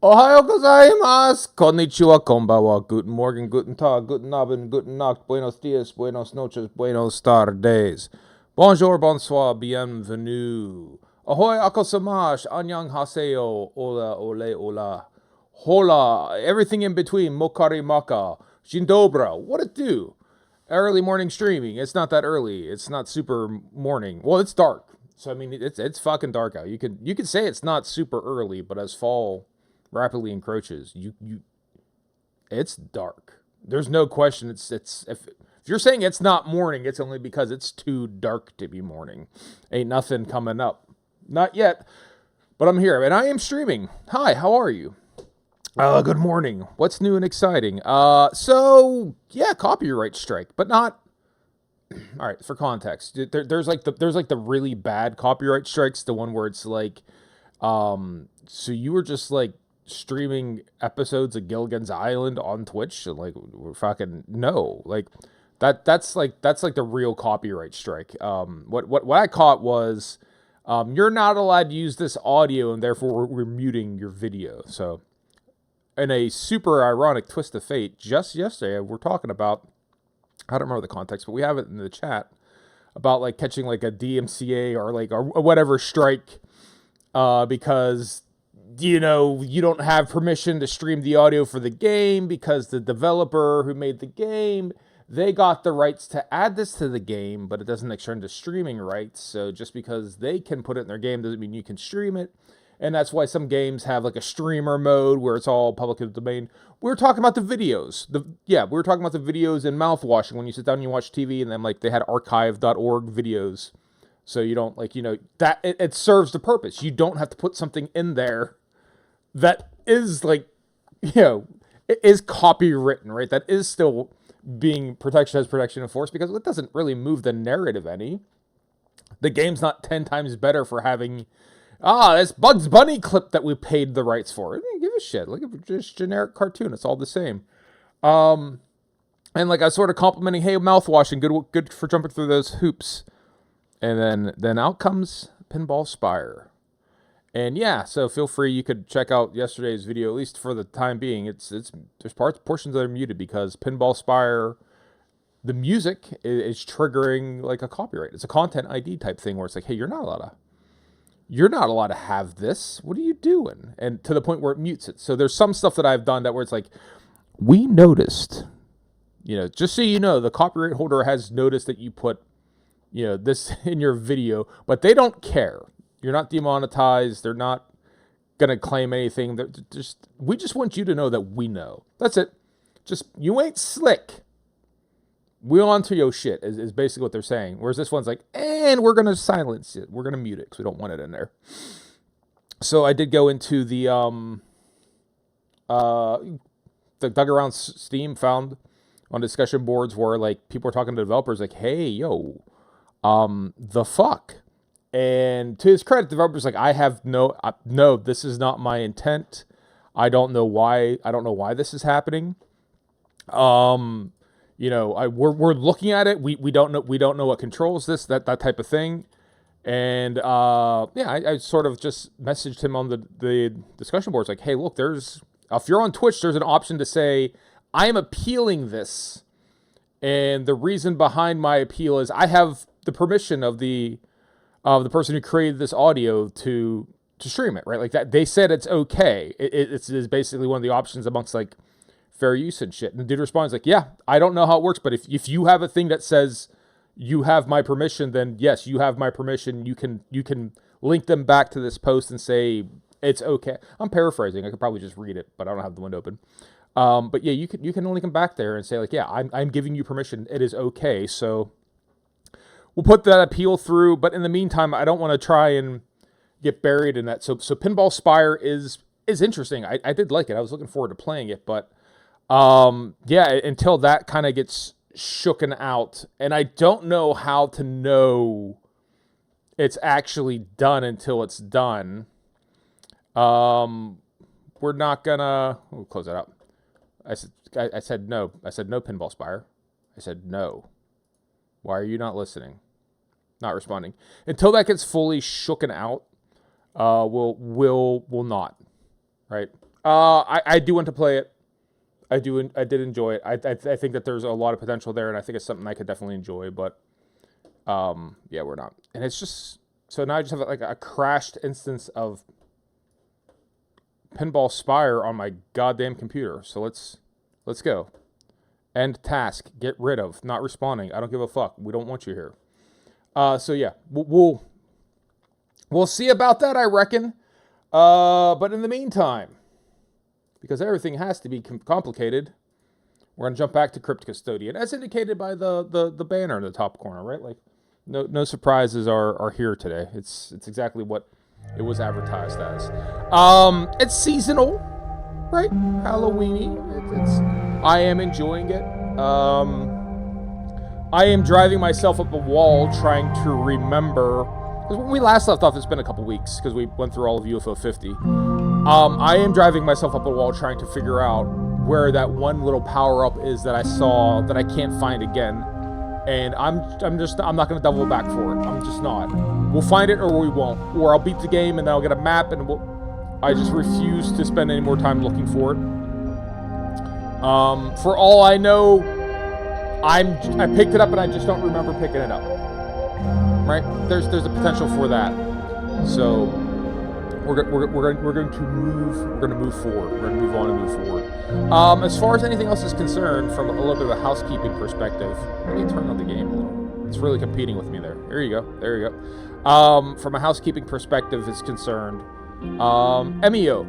Ohayo gozaimasu, konnichiwa, konbawa, guten Morgen, guten Tag, guten Abend, guten Nacht, buenos dias, buenos noches, buenos tardes. Bonjour, bonsoir, bienvenue. Ahoy, akosamash, annyeong haseyo, hola, ole, hola. Hola, everything in between, mokari maka, shindobra, what it do? Early morning streaming, it's not that early, it's not super morning. Well, it's dark. So I mean, it's fucking dark out. You could say it's not super early, but as fall rapidly encroaches, it's dark. There's no question. It's if you're saying it's not morning, it's only because it's too dark to be morning. Ain't nothing coming up, not yet. But I'm here and I am streaming. Hi, how are you? Good morning. What's new and exciting? So yeah, copyright strike, but not. All right, for context, there's like the really bad copyright strikes. The one where it's like, so you were just like streaming episodes of Gilligan's Island on Twitch, and like we're fucking no, like that's like the real copyright strike. What I caught was, you're not allowed to use this audio, and therefore we're muting your video. So, in a super ironic twist of fate, just yesterday we're talking about. I don't remember the context, but we have it in the chat about like catching like a DMCA or like or whatever strike, because you don't have permission to stream the audio for the game because the developer who made the game, they got the rights to add this to the game, but it doesn't extend to streaming rights. So just because they can put it in their game doesn't mean you can stream it. And that's why some games have like a streamer mode where it's all public domain. We were talking about the videos. We were talking about the videos in mouthwashing when you sit down and you watch TV, and then like they had archive.org videos. So you don't that it serves the purpose. You don't have to put something in there that is like, it is copywritten, right? That is still being has protection enforced because it doesn't really move the narrative any. The game's not 10 times better for having this Bugs Bunny clip that we paid the rights for. I mean, give a shit. Look at just generic cartoon. It's all the same. And like I was sort of complimenting, hey, mouthwashing, good for jumping through those hoops. And then out comes Pinball Spire. And yeah, so feel free. You could check out yesterday's video, at least for the time being. There's portions that are muted because Pinball Spire, the music is triggering like a copyright. It's a content ID type thing where it's like, hey, you're not allowed to have this. What are you doing? And to the point where it mutes it. So there's some stuff that I've done that where it's like, we noticed, just so you know, the copyright holder has noticed that you put, this in your video, but they don't care. You're not demonetized. They're not going to claim anything. We just want you to know that we know. That's it. Just, you ain't slick. We on to your shit is basically what they're saying. Whereas this one's like, and we're going to silence it. We're going to mute it because we don't want it in there. So I did go into the dug around Steam, found on discussion boards where like people are talking to developers like, hey, yo, the fuck? And to his credit, the developer's like, I have no, this is not my intent. I don't know why this is happening. We're looking at it. We don't know what controls this, that type of thing. And I sort of just messaged him on the discussion boards like, hey, look, if you're on Twitch, there's an option to say, I am appealing this. And the reason behind my appeal is I have the permission of the person who created this audio to stream it, right? Like that, they said it's okay. It's basically one of the options amongst like fair use and shit. And the dude responds like, yeah, I don't know how it works, but if you have a thing that says you have my permission, then yes, you have my permission. You can link them back to this post and say it's okay. I'm paraphrasing. I could probably just read it, but I don't have the window open. But yeah, you can link them back there and say like, yeah, I'm giving you permission. It is okay. So we'll put that appeal through. But in the meantime, I don't want to try and get buried in that. So Pinball Spire is interesting. I did like it. I was looking forward to playing it, but until that kind of gets shooken out, and I don't know how to know it's actually done until it's done. We're not gonna. We'll close that up. I said no. I said no, Pinball Spire. I said no. Why are you not listening? Not responding until that gets fully shooken out. We'll not. Right. I do want to play it. I did enjoy it. I think that there's a lot of potential there, and I think it's something I could definitely enjoy. But yeah, we're not. And it's just so now I just have like a crashed instance of Pinball Spire on my goddamn computer. So let's go. End task. Get rid of. Not responding. I don't give a fuck. We don't want you here. So yeah, we'll see about that, I reckon. But in the meantime, because everything has to be complicated, we're gonna jump back to Crypt Custodian, as indicated by the banner in the top corner, right? Like, no surprises are here today. It's exactly what it was advertised as. It's seasonal, right? Halloweeny. I am enjoying it. I am driving myself up a wall trying to remember. Because when we last left off, it's been a couple weeks because we went through all of UFO 50. I am driving myself up a wall trying to figure out where that one little power-up is that I saw that I can't find again. And I'm not going to double back for it. I'm just not. We'll find it or we won't. Or I'll beat the game and then I'll get a map and I just refuse to spend any more time looking for it. For all I know, I picked it up and I just don't remember picking it up. Right? There's a potential for that. So we're going to move forward. We're going to move on and move forward. As far as anything else is concerned, from a little bit of a housekeeping perspective, let me turn on the game a little. It's really competing with me there. There you go. From a housekeeping perspective is concerned, MEO,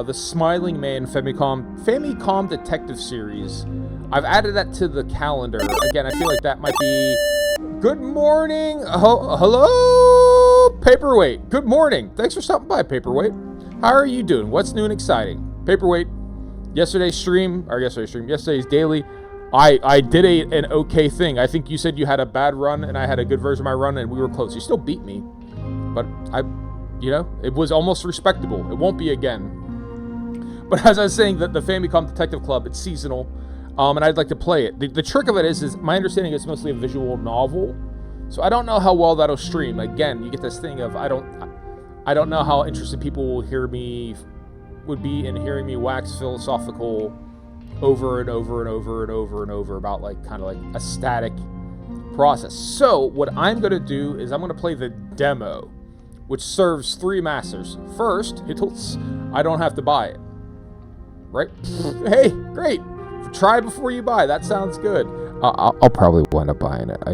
the Smiling Man Famicom Detective Series. I've added that to the calendar. Again, I feel like that might be... Good morning. Hello, Paperweight. Good morning. Thanks for stopping by, Paperweight. How are you doing? What's new and exciting? Paperweight, yesterday's daily, I did an okay thing. I think you said you had a bad run and I had a good version of my run and we were close. You still beat me, but it was almost respectable. It won't be again. But as I was saying, that the Famicom Detective Club, it's seasonal. And I'd like to play it. The trick of it is my understanding is mostly a visual novel, so I don't know how well that'll stream. Again, you get this thing of I don't know how interested people would be in hearing me wax philosophical over and over and over and over and over about kind of like a static process. So what I'm going to do is I'm going to play the demo, which serves 3 masters. First, I don't have to buy it. Right? Hey, great. Try before you buy. That sounds good. I'll probably wind up buying it. I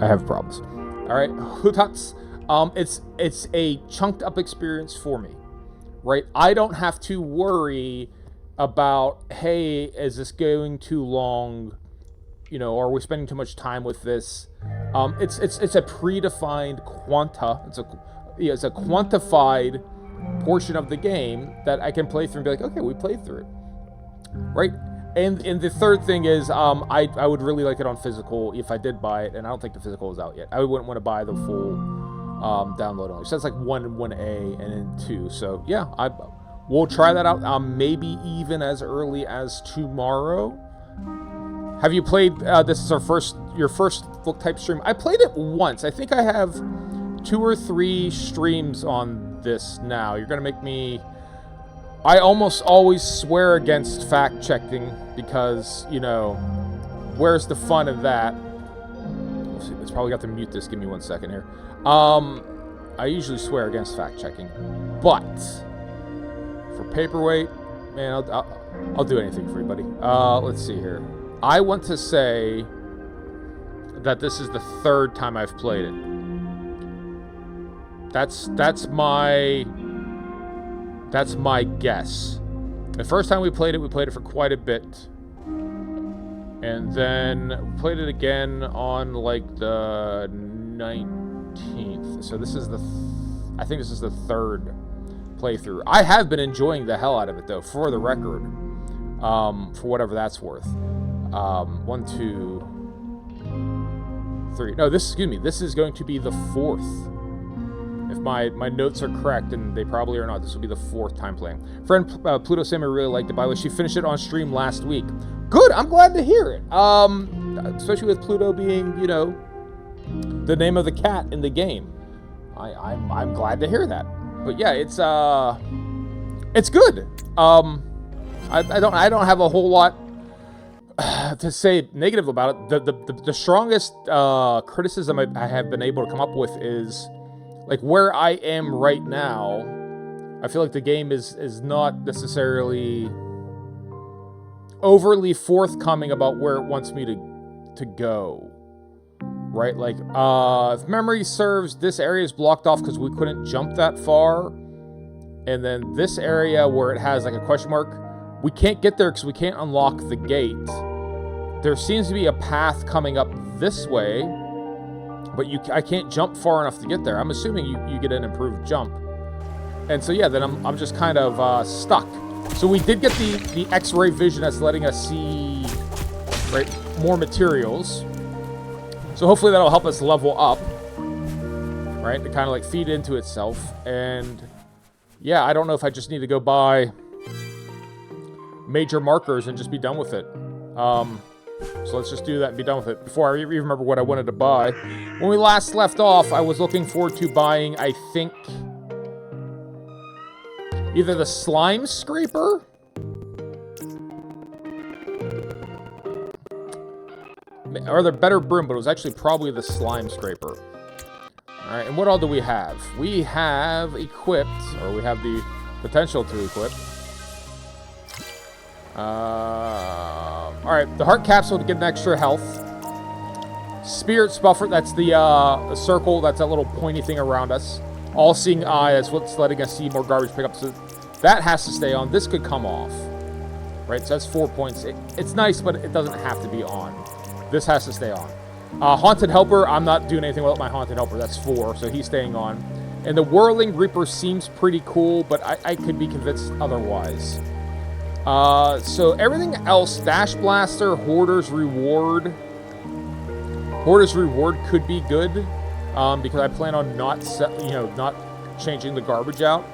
have problems. All right, Hutats. It's a chunked up experience for me, right? I don't have to worry about, hey, is this going too long? Are we spending too much time with this? It's a predefined quanta. It's a quantified portion of the game that I can play through and be like, okay, we played through it, right? And the third thing is, I would really like it on physical if I did buy it, and I don't think the physical is out yet. I wouldn't want to buy the full download only. So that's like 1A and then 2. So yeah, we'll try that out. Maybe even as early as tomorrow. Have you played? This is your first book type stream. I played it once. I think I have 2 or 3 streams on this now. You're gonna make me. I almost always swear against fact-checking because, where's the fun of that? It's probably got to mute this. Give me 1 second here. I usually swear against fact-checking, but for Paperweight, man, I'll do anything for you, buddy. Let's see here. I want to say that this is the 3rd time I've played it. That's my guess. The first time we played it for quite a bit. And then we played it again on like the 19th. So this is I think this is the 3rd playthrough. I have been enjoying the hell out of it though, for the record. For whatever that's worth. 1, 2, 3. No, this is going to be the 4th. If my notes are correct, and they probably are not, this will be the 4th time playing. Friend Pluto Samuel really liked it, by the way. She finished it on stream last week. Good, I'm glad to hear it. Especially with Pluto being, the name of the cat in the game. I'm glad to hear that. But yeah, it's It's good. I don't have a whole lot to say negative about it. The strongest criticism I have been able to come up with is like where I am right now. I feel like the game is not necessarily overly forthcoming about where it wants me to go. Right? Like, if memory serves, this area is blocked off because we couldn't jump that far. And then this area where it has like a question mark, we can't get there because we can't unlock the gate. There seems to be a path coming up this way, but I can't jump far enough to get there. I'm assuming you get an improved jump. And so yeah, then I'm just kind of stuck. So we did get the X-ray vision that's letting us see, right, more materials. So hopefully that'll help us level up, right, to kind of like feed into itself. And yeah, I don't know if I just need to go buy major markers and just be done with it. So let's just do that and be done with it. Before I even remember what I wanted to buy. When we last left off, I was looking forward to buying, I think, either the slime scraper or the better broom, but it was actually probably the slime scraper. Alright, and what all do we have? We have equipped, or we have the potential to equip. Alright, the heart capsule to get an extra health. Spirit's buffer, that's the circle, that's that little pointy thing around us. All-seeing eye, that's what's letting us see more garbage pickup. So that has to stay on. This could come off. Right, so that's 4 points. It's nice, but it doesn't have to be on. This has to stay on. Haunted Helper, I'm not doing anything with my Haunted Helper. That's 4, so he's staying on. And the Whirling Reaper seems pretty cool, but I could be convinced otherwise. So everything else, Dash Blaster, Hoarder's Reward. Hoarder's Reward could be good, because I plan on not changing the garbage out.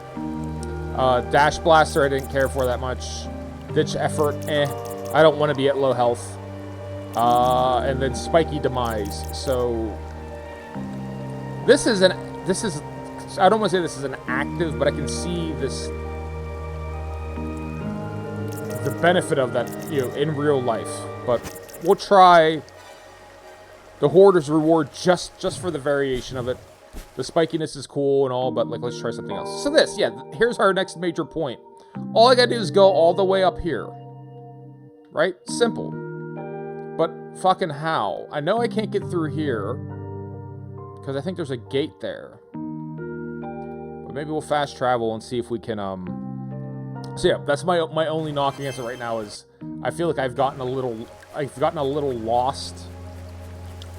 Dash Blaster, I didn't care for that much. Ditch Effort, I don't want to be at low health. And then Spiky Demise. So this is, I don't want to say this is an active, but I can see the benefit of that, in real life. But we'll try the Hoarder's Reward just for the variation of it. The spikiness is cool and all, but like, let's try something else. So this, yeah, here's our next major point. All I gotta do is go all the way up here. Right? Simple. But fucking how? I know I can't get through here, because I think there's a gate there. But maybe we'll fast travel and see if we can, So yeah, that's my only knock against it right now is I feel like I've gotten a little lost,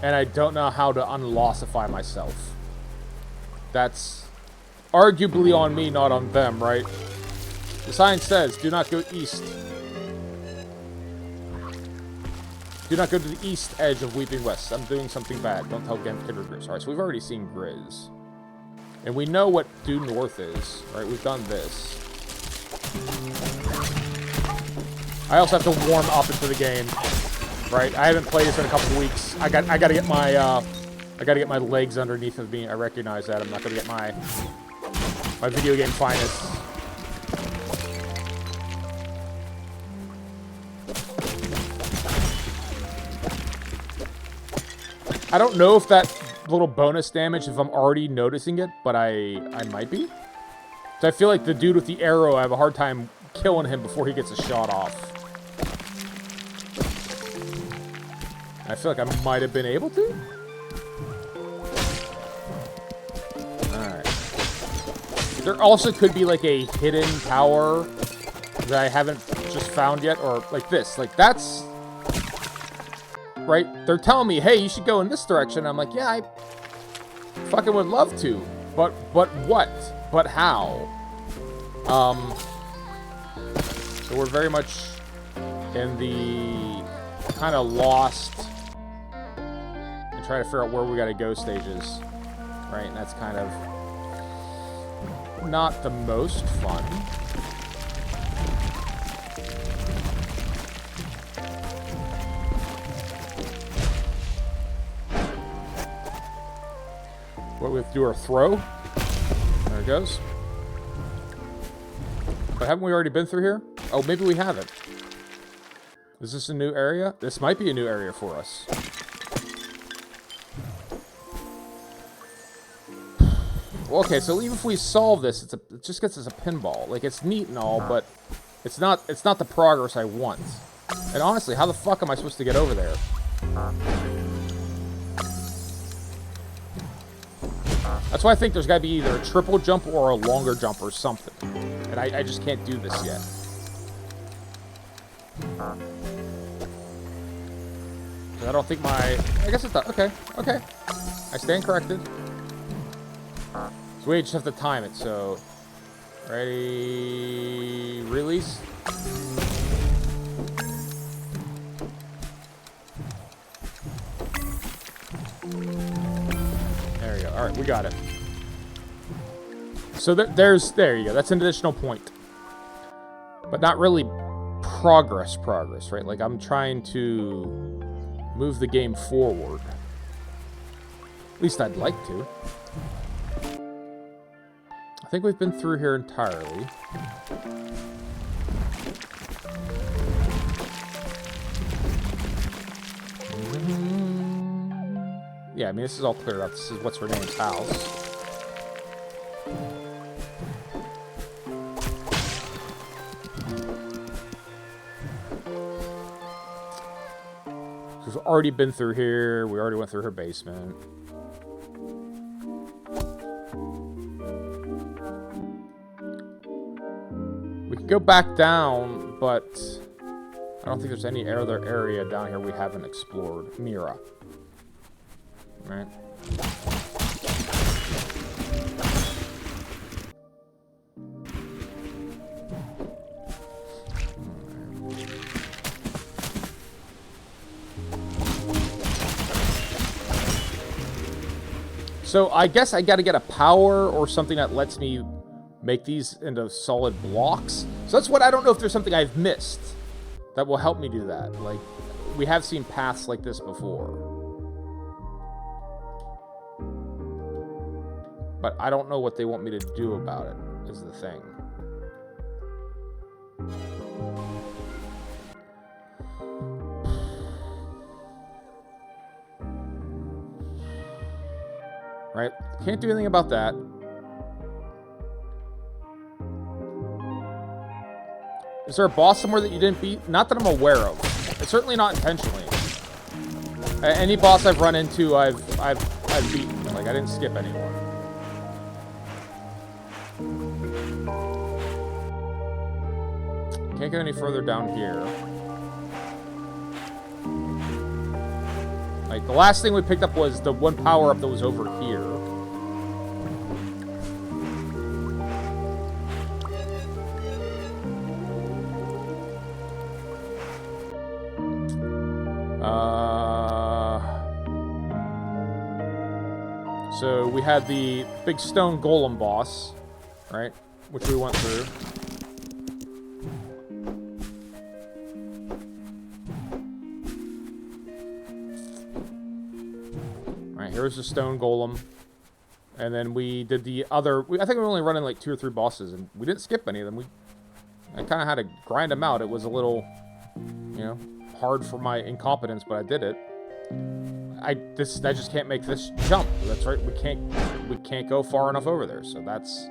and I don't know how to unlossify myself. That's arguably on me, not on them, right? The sign says, do not go east. Do not go to the east edge of Weeping West. I'm doing something bad. Don't tell Kid or Grizz. Alright, so we've already seen Grizz. And we know what due north is, right? We've done this. I also have to warm up into the game, right? I haven't played this in a couple of weeks. I gotta get my legs underneath of me. I recognize that. I'm not gonna get my video game finest. I don't know if that little bonus damage, if I'm already noticing it, but I might be. So I feel like the dude with the arrow, I have a hard time killing him before he gets a shot off. I feel like I might have been able to. Alright. There also could be like a hidden power that I haven't just found yet, or like this. Like that's... Right? They're telling me, hey, you should go in this direction. I'm like, yeah, I fucking would love to. But what? But how? So we're very much in the kind of lost and trying to figure out where we gotta go stages. Right? And that's kind of not the most fun. What we have to do our throw. There it goes. But haven't we already been through here? Oh, maybe we haven't. Is this a new area? This might be a new area for us. Well, okay, so even if we solve this, it just gets us a pinball. Like, it's neat and all, but it's not the progress I want. And honestly, how the fuck am I supposed to get over there? That's why I think there's got to be either a triple jump or a longer jump or something. And I just can't do this yet. I don't think my... I guess it's not... Okay, okay. I stand corrected. So we just have to time it, so... Ready... Release. There we go. Alright, we got it. So there you go. That's an additional point. But not really progress, right? Like, I'm trying to move the game forward. At least I'd like to. I think we've been through here entirely. Yeah, I mean, this is all cleared up. This is what's her name's house. We've already been through here. We already went through her basement. We can go back down, but I don't think there's any other area down here we haven't explored. Mira. Right. So I guess I gotta get a power or something that lets me make these into solid blocks. So that's what I don't know if there's something I've missed that will help me do that. Like, we have seen paths like this before. But I don't know what they want me to do about it, is the thing. Right? Can't do anything about that. Is there a boss somewhere that you didn't beat? Not that I'm aware of. It's certainly not intentionally. Any boss I've run into, I've beaten. Like, I didn't skip anyone. Can't get any further down here. Like, the last thing we picked up was the one power-up that was over here. So we had the big stone golem boss, right? Which we went through. Here's the stone golem, and then we did the other. I think we only run in like 2 or 3 bosses, and we didn't skip any of them. I kind of had to grind them out. It was a little, you know, hard for my incompetence, but I did it. I just can't make this jump. That's right. We can't go far enough over there. So that's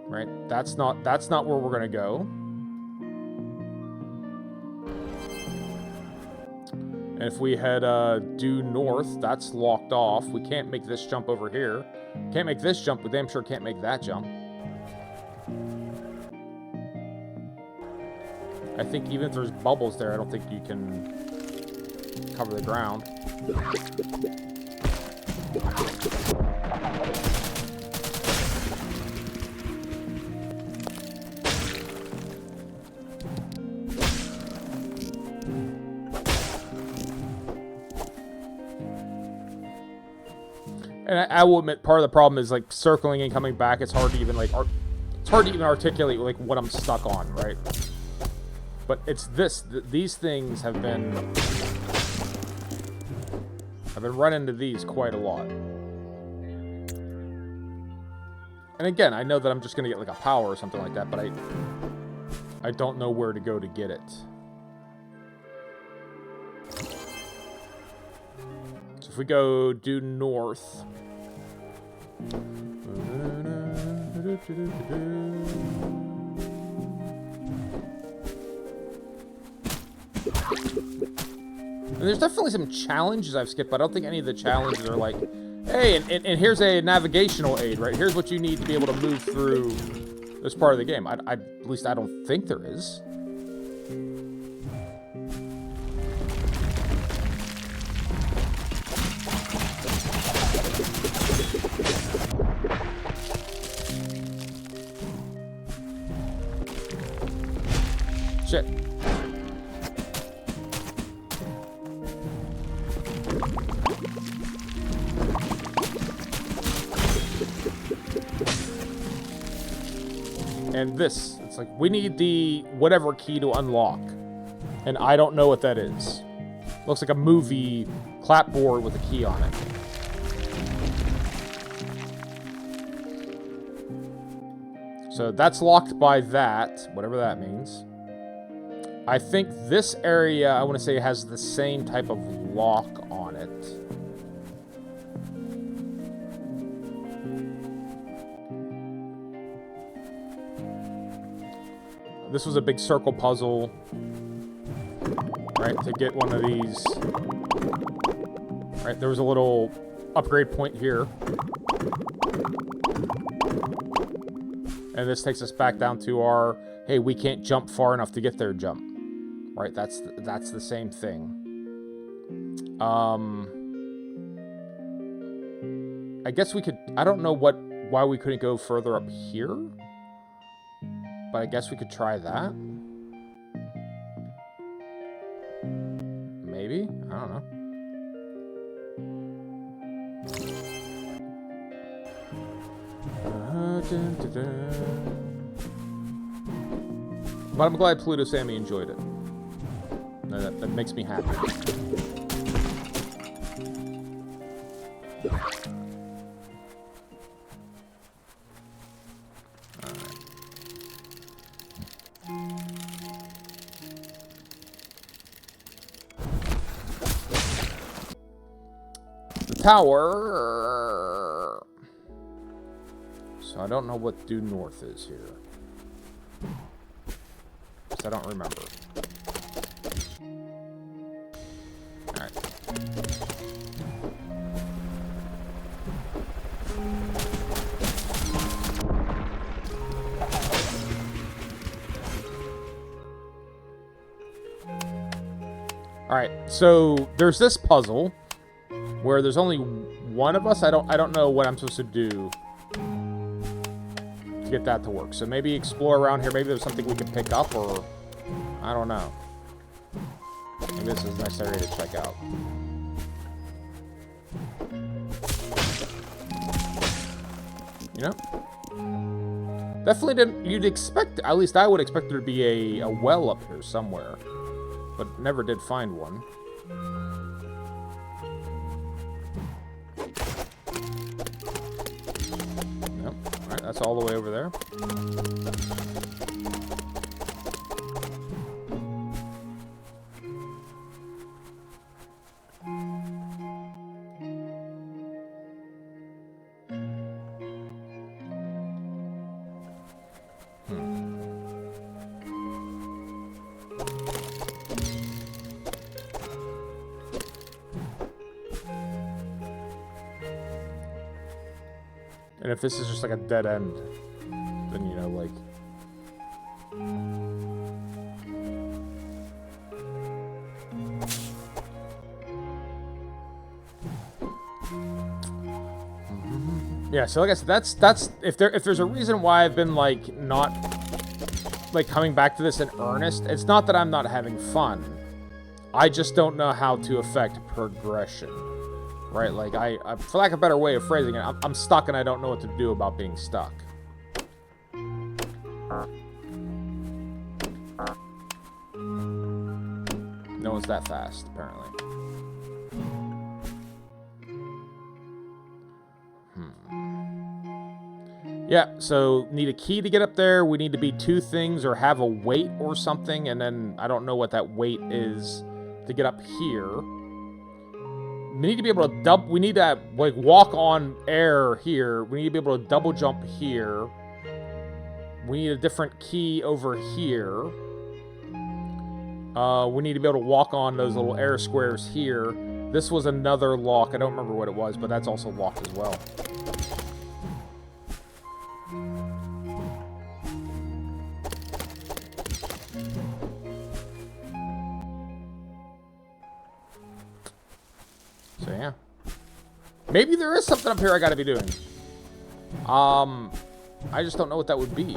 right. That's not where we're gonna go. And if we head due north, that's locked off. We can't make this jump over here. Can't make this jump, but damn sure can't make that jump. I think even if there's bubbles there, I don't think you can cover the ground. And I will admit, part of the problem is, like, circling and coming back. It's hard to even, like, articulate, like, what I'm stuck on, right? But it's this. These things have been... I've been running into these quite a lot. And again, I know that I'm just going to get like a power or something like that, but I don't know where to go to get it. So if we go due north... And there's definitely some challenges I've skipped, but I don't think any of the challenges are like, hey, and here's a navigational aid, right? Here's what you need to be able to move through this part of the game. At least I don't think there is. Shit. And this, it's like, we need the whatever key to unlock. And I don't know what that is. Looks like a movie clapboard with a key on it. So that's locked by that, whatever that means. I think this area, I want to say, has the same type of lock on it. This was a big circle puzzle, right, to get one of these. Right, there was a little upgrade point here. And this takes us back down to our, hey, we can't jump far enough to get there jump. Right, that's the same thing. I guess we could, I don't know why we couldn't go further up here. But I guess we could try that. Maybe? I don't know. But I'm glad Pluto Sammy enjoyed it. That makes me happy. Tower. So I don't know what due north is here. Because I don't remember. Alright. Alright, so there's this puzzle where there's only one of us. I don't know what I'm supposed to do to get that to work. So maybe explore around here. Maybe there's something we can pick up, or I don't know. Maybe this is necessary to check out. You know? Definitely didn't. You'd expect, at least I would expect there to be a well up here somewhere, but never did find one. That's all the way over there. And if this is just like a dead end, then, you know, like... Yeah, so like I said, that's if there's a reason why I've been like not like coming back to this in earnest, it's not that I'm not having fun. I just don't know how to affect progression. Right, like, I for lack of a better way of phrasing it, I'm stuck and I don't know what to do about being stuck. No one's that fast, apparently. Yeah, so need a key to get up there. We need to be 2 things or have a weight or something. And then I don't know what that weight is to get up here. We need to be able to we need to like walk on air here. We need to be able to double jump here. We need a different key over here. We need to be able to walk on those little air squares here. This was another lock. I don't remember what it was, but that's also locked as well. So yeah. Maybe there is something up here I gotta be doing. I just don't know what that would be.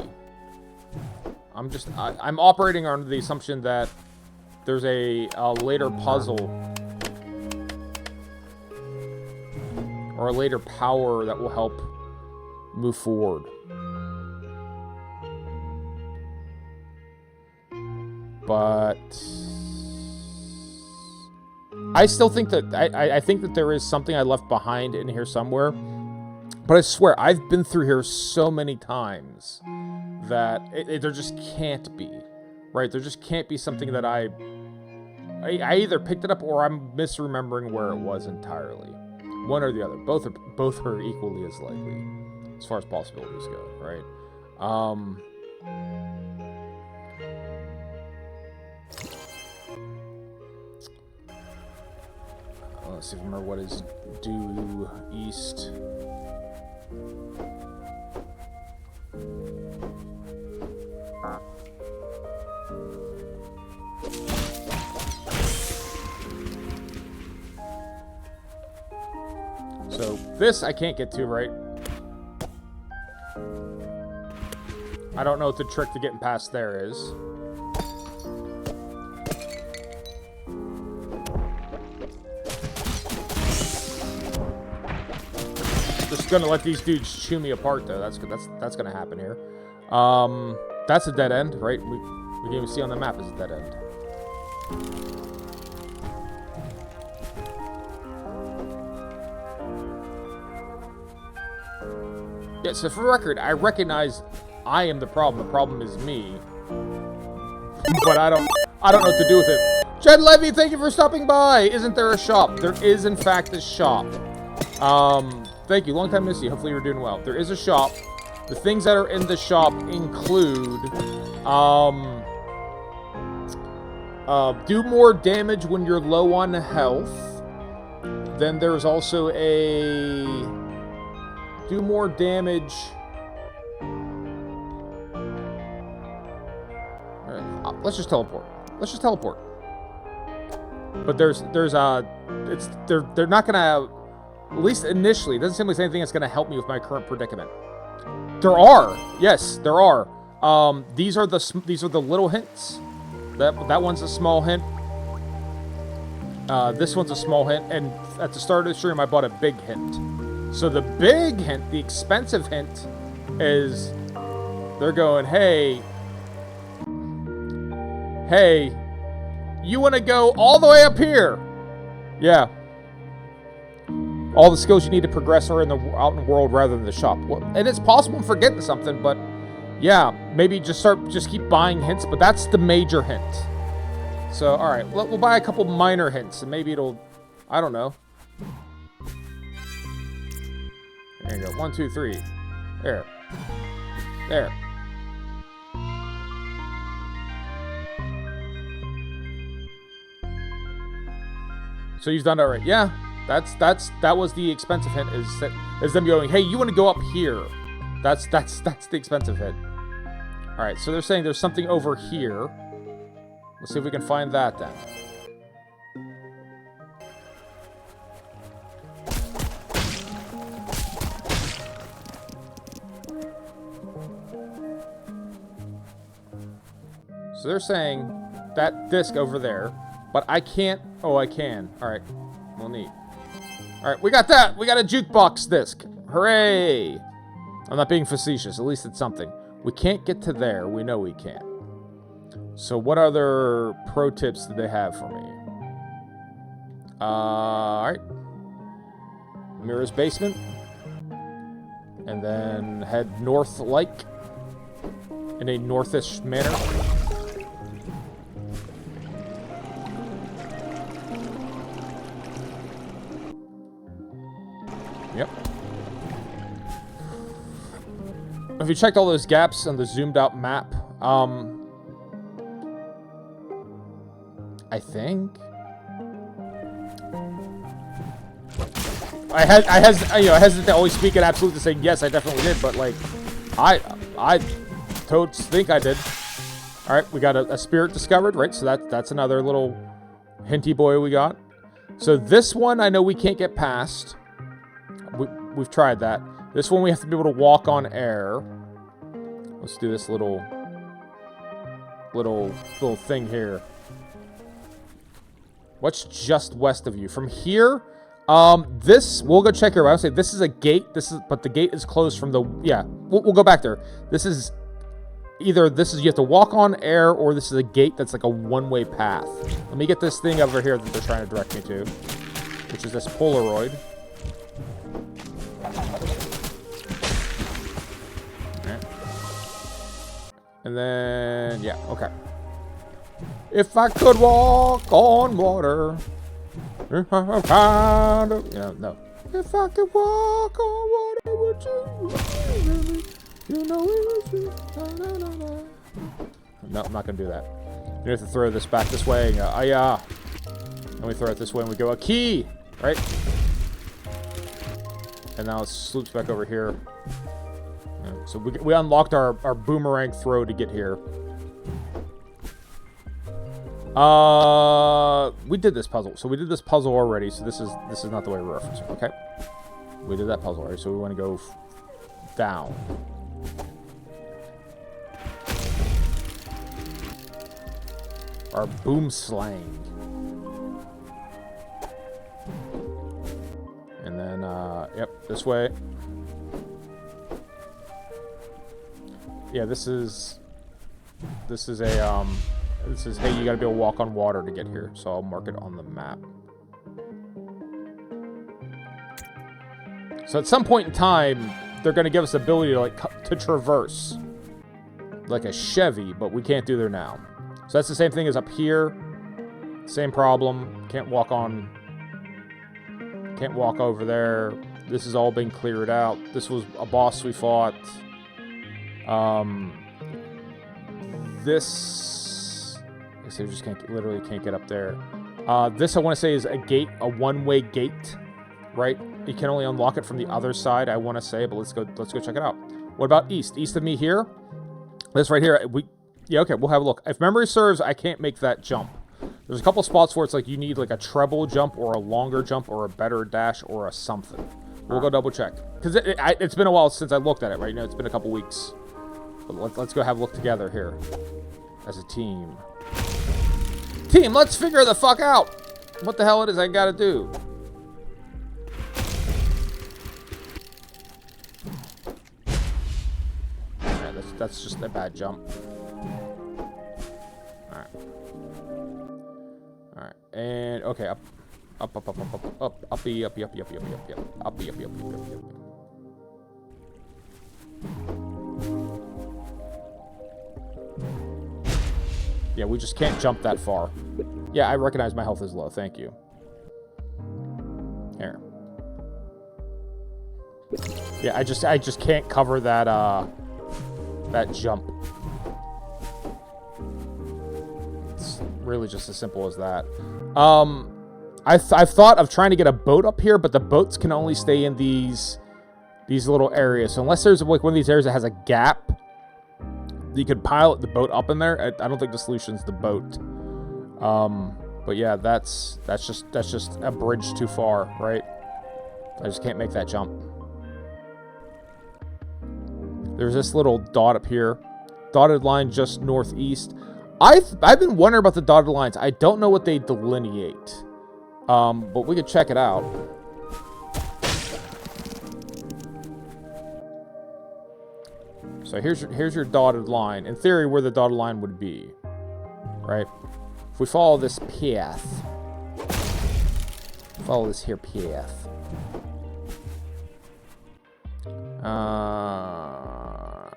I'm operating under the assumption that there's a later puzzle or a later power that will help move forward. But I still think that I think that there is something I left behind in here somewhere. But I swear, I've been through here so many times that there just can't be, right? There just can't be something that I either picked it up or I'm misremembering where it was entirely. One or the other. Both are equally as likely, as far as possibilities go, right? Let's see if I remember what is due east. So this I can't get to, right? I don't know what the trick to getting past there is. Just gonna let these dudes chew me apart, though. That's gonna happen here. That's a dead end, right? We can even see on the map is a dead end. Yeah, so for the record, I recognize I am the problem. The problem is me. But I don't know what to do with it. Jed Levy, thank you for stopping by. Isn't there a shop? There is, in fact, a shop. Thank you. Long time no see. Hopefully you're doing well. There is a shop. The things that are in the shop include do more damage when you're low on health. Then there's also a do more damage. Let's just teleport. Let's just teleport. But they're not gonna, at least initially, it doesn't seem like anything that's gonna help me with my current predicament. There are, yes, there are. These are the little hints. That one's a small hint. This one's a small hint, and at the start of the stream, I bought a big hint. So the big hint, the expensive hint, is they're going, hey, you want to go all the way up here? Yeah. All the skills you need to progress are out in the world rather than the shop. Well, and it's possible I'm forgetting something, but yeah, maybe just keep buying hints, but that's the major hint. So, all right, we'll buy a couple minor hints, and maybe it'll, I don't know. There you go. 1, 2, 3. There. There. So you've done that right. Yeah. That was the expensive hint, is them going, hey, you want to go up here. That's the expensive hint. Alright, so they're saying there's something over here. Let's see if we can find that then. So they're saying that disc over there, but I can't. Oh, I can. Alright. Well, neat. Alright, we got that! We got a jukebox disc! Hooray! I'm not being facetious, at least it's something. We can't get to there, we know we can't. So what other pro tips did they have for me? Alright. Mirror's basement. And then head north-like in a northish manner. Yep. If you checked all those gaps on the zoomed out map, I think I hesitate to always speak it absolute to say yes, I definitely did, but like I totes think I did. All right, we got a spirit discovered, right? So that's another little hinty boy we got. So this one I know we can't get past. We've tried that. This one we have to be able to walk on air. Let's do this little thing here. What's just west of you? From here, this, we'll go check here. I would say this is a gate. But the gate is closed from the, yeah, we'll go back there. This is, either this is, you have to walk on air, or this is a gate that's like a one-way path. Let me get this thing over here that they're trying to direct me to, which is this Polaroid. Okay. And then, yeah, okay. If I could walk on water. Yeah, no. If I could walk on water, would you? You know it was you. No, I'm not going to do that. You have to throw this back this way. And go, oh, yeah. Then we throw it this way and we go, a key! Right? And now it sloops back over here. Yeah, so we unlocked our boomerang throw to get here. We did this puzzle. So we did this puzzle already. So this is not the way we're referencing. Okay, we did that puzzle already. So we want to go down. Our boom slang. And then yep, this way. Yeah, this is a this is, hey, you gotta be able to walk on water to get here, so I'll mark it on the map. So at some point in time, they're gonna give us the ability to traverse, like a Chevy, but we can't do there now. So that's the same thing as up here. Same problem. Can't walk over there. This has all been cleared out. This was a boss we fought. This, I guess I just literally can't get up there. This I want to say is a gate, a one-way gate, right? You can only unlock it from the other side, I want to say, but let's go check it out. What about east? East of me here? This right here, yeah, okay, we'll have a look. If memory serves, I can't make that jump. There's a couple spots where it's like you need like a treble jump or a longer jump or a better dash or a something. We'll go double check. Because it's been a while since I looked at it, right? You know, it's been a couple weeks. But let's go have a look together here. As a team. Team, let's figure the fuck out what the hell it is I gotta do. Yeah, that's just a bad jump. Alright. Alright. And okay, up, uppy. Yeah, we just can't jump that far. Yeah, I recognize my health is low. Thank you. Here. Yeah, I just can't cover that that jump. It's really just as simple as that. I've thought of trying to get a boat up here, but the boats can only stay in these little areas. So unless there's like one of these areas that has a gap, you could pilot the boat up in there. I don't think the solution's the boat. But yeah, that's just a bridge too far, right? I just can't make that jump. There's this little dot up here. Dotted line just northeast. I've been wondering about the dotted lines. I don't know what they delineate. But we could check it out. So here's your dotted line. In theory, where the dotted line would be, right? If we follow this path, follow this here path. I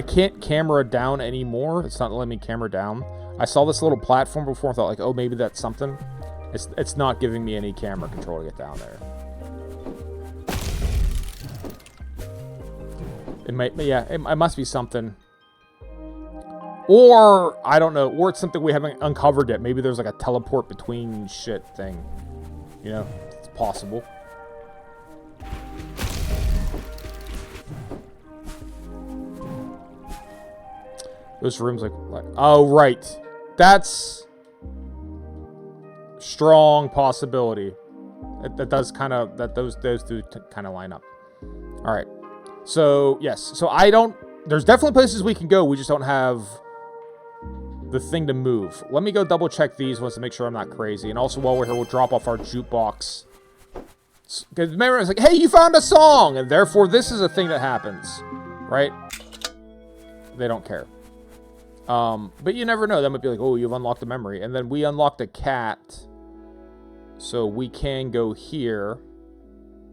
can't camera down anymore. It's not letting me camera down. I saw this little platform before and thought like, oh, maybe that's something. It's not giving me any camera control to get down there. It might, yeah, it must be something. Or, I don't know, or it's something we haven't uncovered yet. Maybe there's like a teleport between shit thing. You know, it's possible. Those rooms like oh, right. That's strong possibility. That does kind of, that those two kind of line up. All right. So, yes. So I don't, there's definitely places we can go. We just don't have the thing to move. Let me go double check these ones to make sure I'm not crazy. And also while we're here, we'll drop off our jukebox. Because remember, it's like, hey, you found a song! And therefore, this is a thing that happens. Right? They don't care. But you never know. That might be like, oh, you've unlocked a memory. And then we unlocked a cat. So we can go here.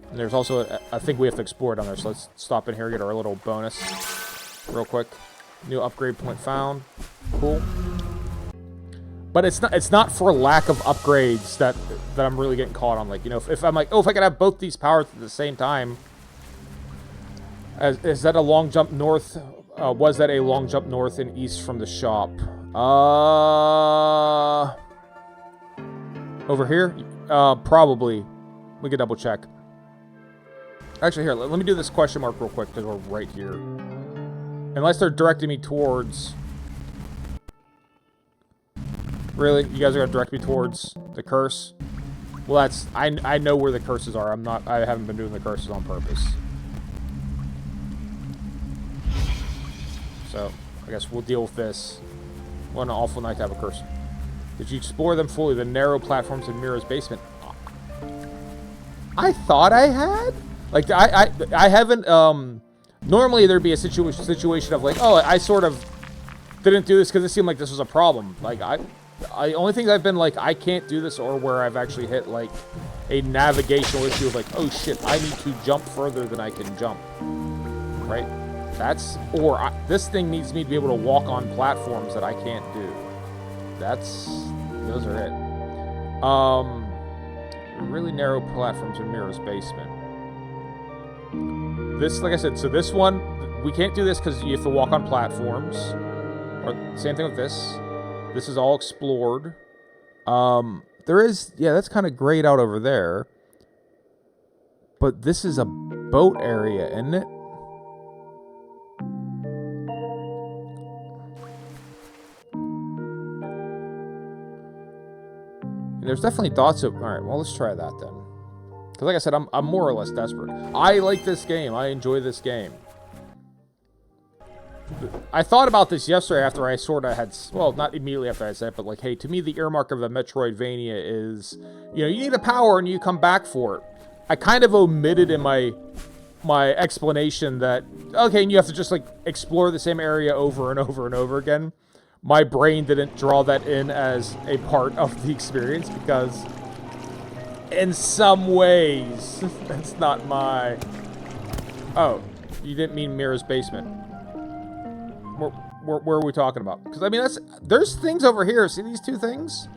And there's also a thing we have to explore down there. So let's stop in here and get our little bonus real quick. New upgrade point found. Cool. But it's not for lack of upgrades that I'm really getting caught on. Like, you know, if I'm like, oh, if I could have both these powers at the same time. Is that a long jump north? Was that a long jump north and east from the shop? Over here? Probably. We could double check. Actually, here, let me do this question mark real quick because we're right here. Unless they're directing me towards... Really? You guys are going to direct me towards the curse? Well, that's... I know where the curses are. I haven't been doing the curses on purpose. So, I guess we'll deal with this. What an awful night to have a curse. Did you explore them fully? The narrow platforms in Mira's basement? I thought I had? Like, I haven't, normally there'd be a situation of like, oh, I sort of didn't do this because it seemed like this was a problem. Like, only things I've been like, I can't do this, or where I've actually hit, like, a navigational issue of like, oh shit, I need to jump further than I can jump. Right? That's, or this thing needs me to be able to walk on platforms that I can't do. Those are it. Really narrow platforms in Mira's basement. This, like I said, so this one, we can't do this because you have to walk on platforms. Or same thing with this. This is all explored. There is, yeah, that's kind of grayed out over there. But this is a boat area, isn't it? And there's definitely thoughts of... Alright, well, let's try that then. Because like I said, I'm more or less desperate. I like this game. I enjoy this game. I thought about this yesterday after I sort of had... Well, not immediately after I said it, but like, hey, to me, the earmark of a Metroidvania is... You know, you need a power and you come back for it. I kind of omitted in my explanation that... Okay, and you have to just, like, explore the same area over and over and over again. My brain didn't draw that in as a part of the experience because in some ways that's not my... Oh, you didn't mean Mira's basement. Where are we talking about? Because I mean, there's things over here. See these two things?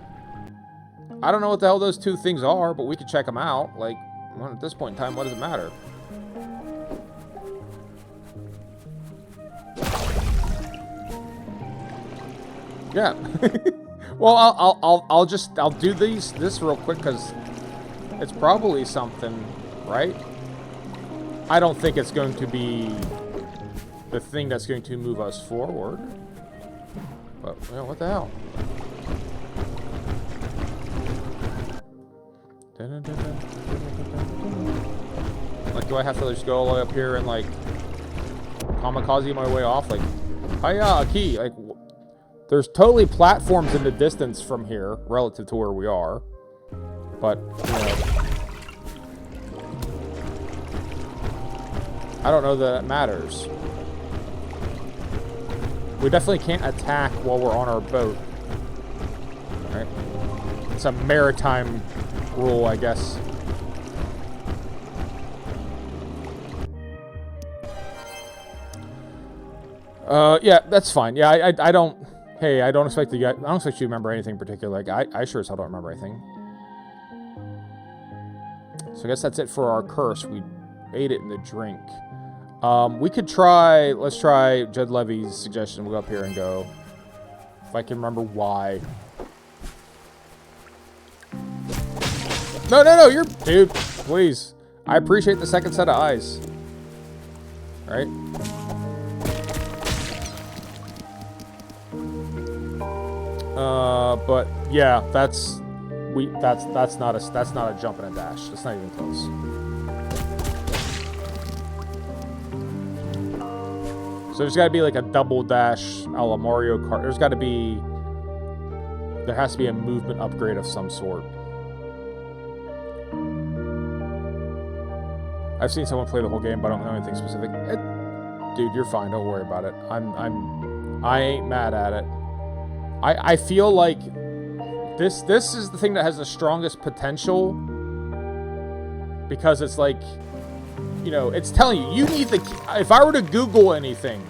I don't know what the hell those two things are, but we can check them out. Like, well, at this point in time, what does it matter? Yeah. Well, I'll do this real quick because it's probably something, right? I don't think it's going to be the thing that's going to move us forward. But, you know, what the hell? Like, do I have to just go all the way up here and, like, kamikaze my way off? Like, hiya, a key. Like, there's totally platforms in the distance from here, relative to where we are. But, you know, I don't know that it matters. We definitely can't attack while we're on our boat. Alright. It's a maritime rule, I guess. Yeah, that's fine. Yeah, I don't... Hey, I don't expect you guys... I don't expect you to remember anything particular. Like, I sure as hell don't remember anything. So I guess that's it for our curse. We ate it in the drink. We could try... Let's try Jed Levy's suggestion. We'll go up here and go... If I can remember why. No, you're... Dude, please. I appreciate the second set of eyes. Alright? But yeah, that's not a jump and a dash. That's not even close. So there's got to be like a double dash a la Mario Kart. There has to be a movement upgrade of some sort. I've seen someone play the whole game, but I don't know anything specific. Dude, you're fine. Don't worry about it. I ain't mad at it. I feel like this is the thing that has the strongest potential, because it's like, you know, it's telling you need the key. If I were to Google anything,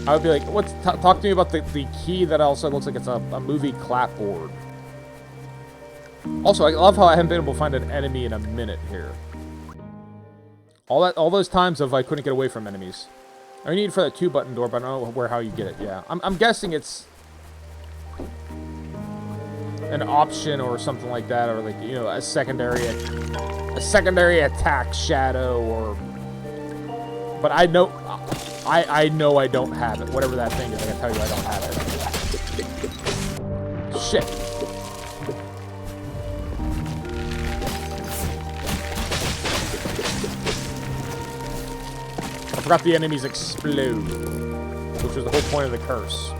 I would be like, talk to me about the key that also looks like it's a movie clapboard. Also, I love how I haven't been able to find an enemy in a minute here. All those times of I couldn't get away from enemies. I need it for that 2-button door, but I don't know how you get it. Yeah, I'm guessing it's an option or something like that, or like, you know, a secondary attack shadow, or... But I know I don't have it. Whatever that thing is, I can tell you I don't have it. Shit. I forgot the enemies explode, which was the whole point of the curse.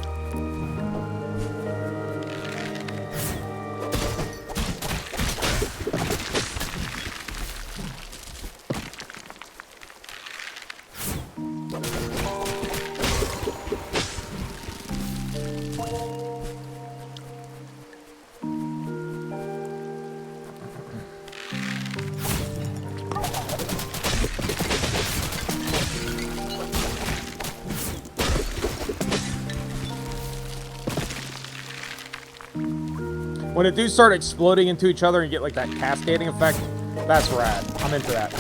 When it do start exploding into each other and get like that cascading effect, that's rad. I'm into that.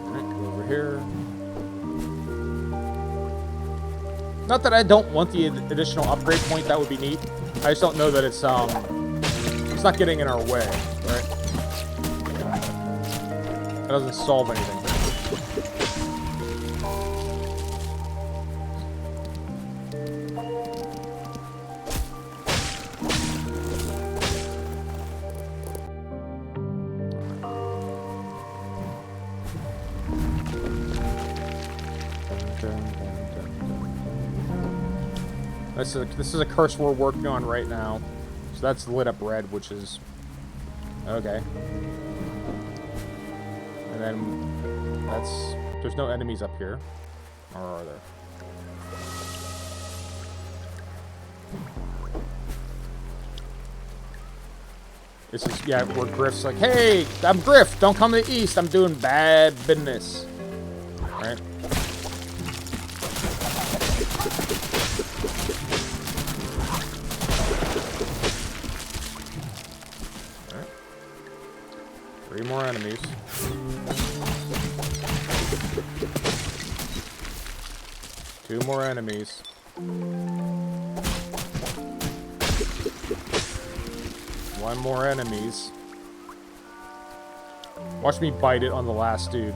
Alright, go over here. Not that I don't want the additional upgrade point, that would be neat. I just don't know that it's not getting in our way, right? That doesn't solve anything. This is a curse we're working on right now. So that's lit up red, which is... Okay. And then that's... There's no enemies up here. Or are there? This is... Yeah, where Griff's like, hey, I'm Griff. Don't come to the east. I'm doing bad business. Alright. Three more enemies. Two more enemies. One more enemies. Watch me bite it on the last dude.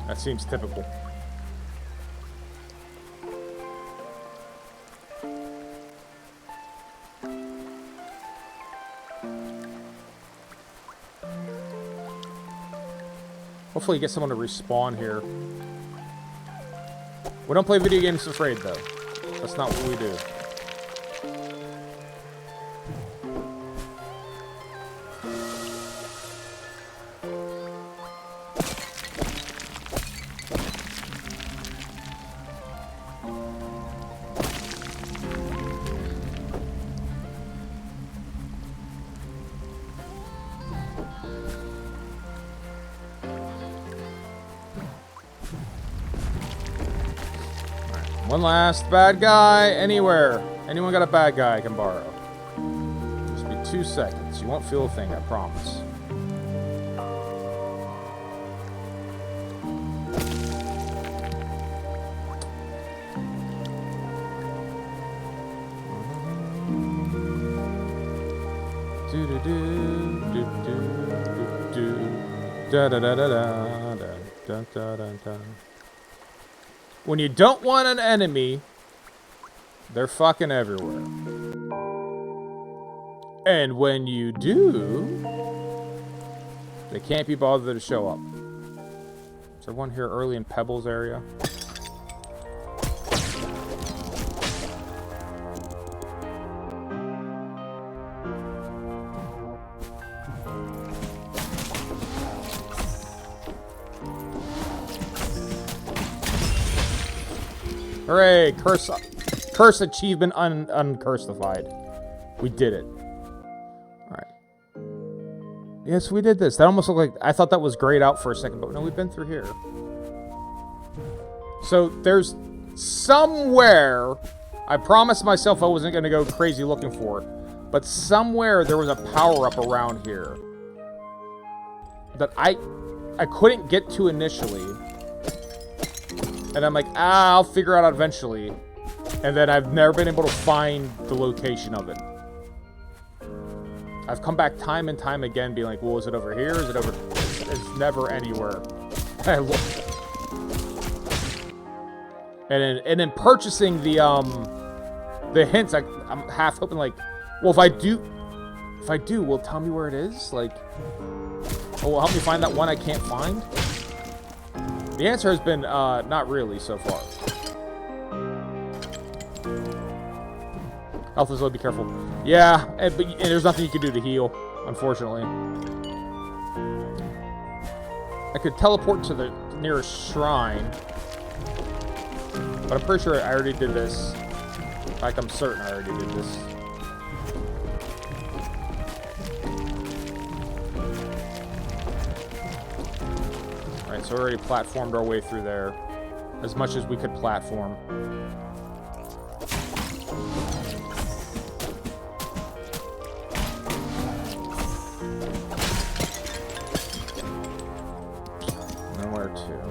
That seems typical. Hopefully you get someone to respawn here. We don't play video games afraid, though. That's not what we do. One last bad guy anywhere. Anyone got a bad guy I can borrow? Just be 2 seconds. You won't feel a thing, I promise. Do do do do do do da da da da da da da da da. When you don't want an enemy, they're fucking everywhere. And when you do, they can't be bothered to show up. Is there one here early in Pebbles area? Hooray! Curse achievement uncursified. We did it. Alright. Yes, we did this. That almost looked like... I thought that was grayed out for a second, but no, we've been through here. So, there's somewhere... I promised myself I wasn't going to go crazy looking for it. But somewhere there was a power-up around here. That I couldn't get to initially. And I'm like, I'll figure it out eventually. And then I've never been able to find the location of it. I've come back time and time again being like, well, is it over here? Is it over... It's never anywhere. I look. And then purchasing the hints, I'm half hoping like, well, if I do, will it tell me where it is? Like, oh, will help me find that one I can't find? The answer has been, not really so far. Health is low, be careful. Yeah, and there's nothing you can do to heal, unfortunately. I could teleport to the nearest shrine. But I'm pretty sure I already did this. In fact, I'm certain I already did this. Alright, so we already platformed our way through there. As much as we could platform. Nowhere to.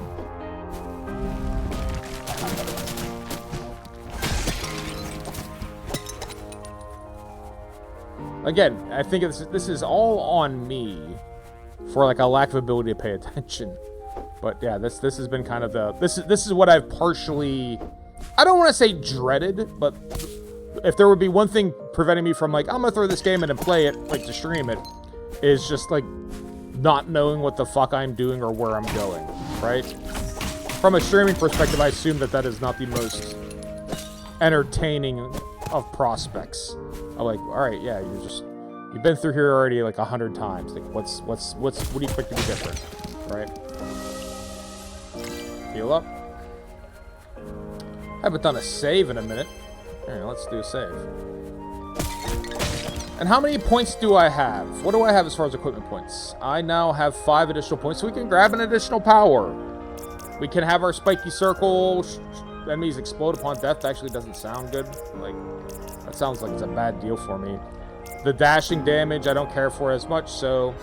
Again, I think this is all on me for like a lack of ability to pay attention. But yeah, this has been kind of the this is what I've partially, I don't want to say dreaded, but if there would be one thing preventing me from like, I'm gonna throw this game in and play it, like to stream it, is just like not knowing what the fuck I'm doing or where I'm going, right? From a streaming perspective, I assume that is not the most entertaining of prospects. I'm like, all right, yeah, you've been through here already like 100 times. Like, what do you expect to be different, right? Heal up. I haven't done a save in a minute. Alright, let's do a save. And how many points do I have? What do I have as far as equipment points? I now have 5 additional points, so we can grab an additional power. We can have our spiky circle. Enemies explode upon death. That actually doesn't sound good. Like, that sounds like it's a bad deal for me. The dashing damage, I don't care for as much, so...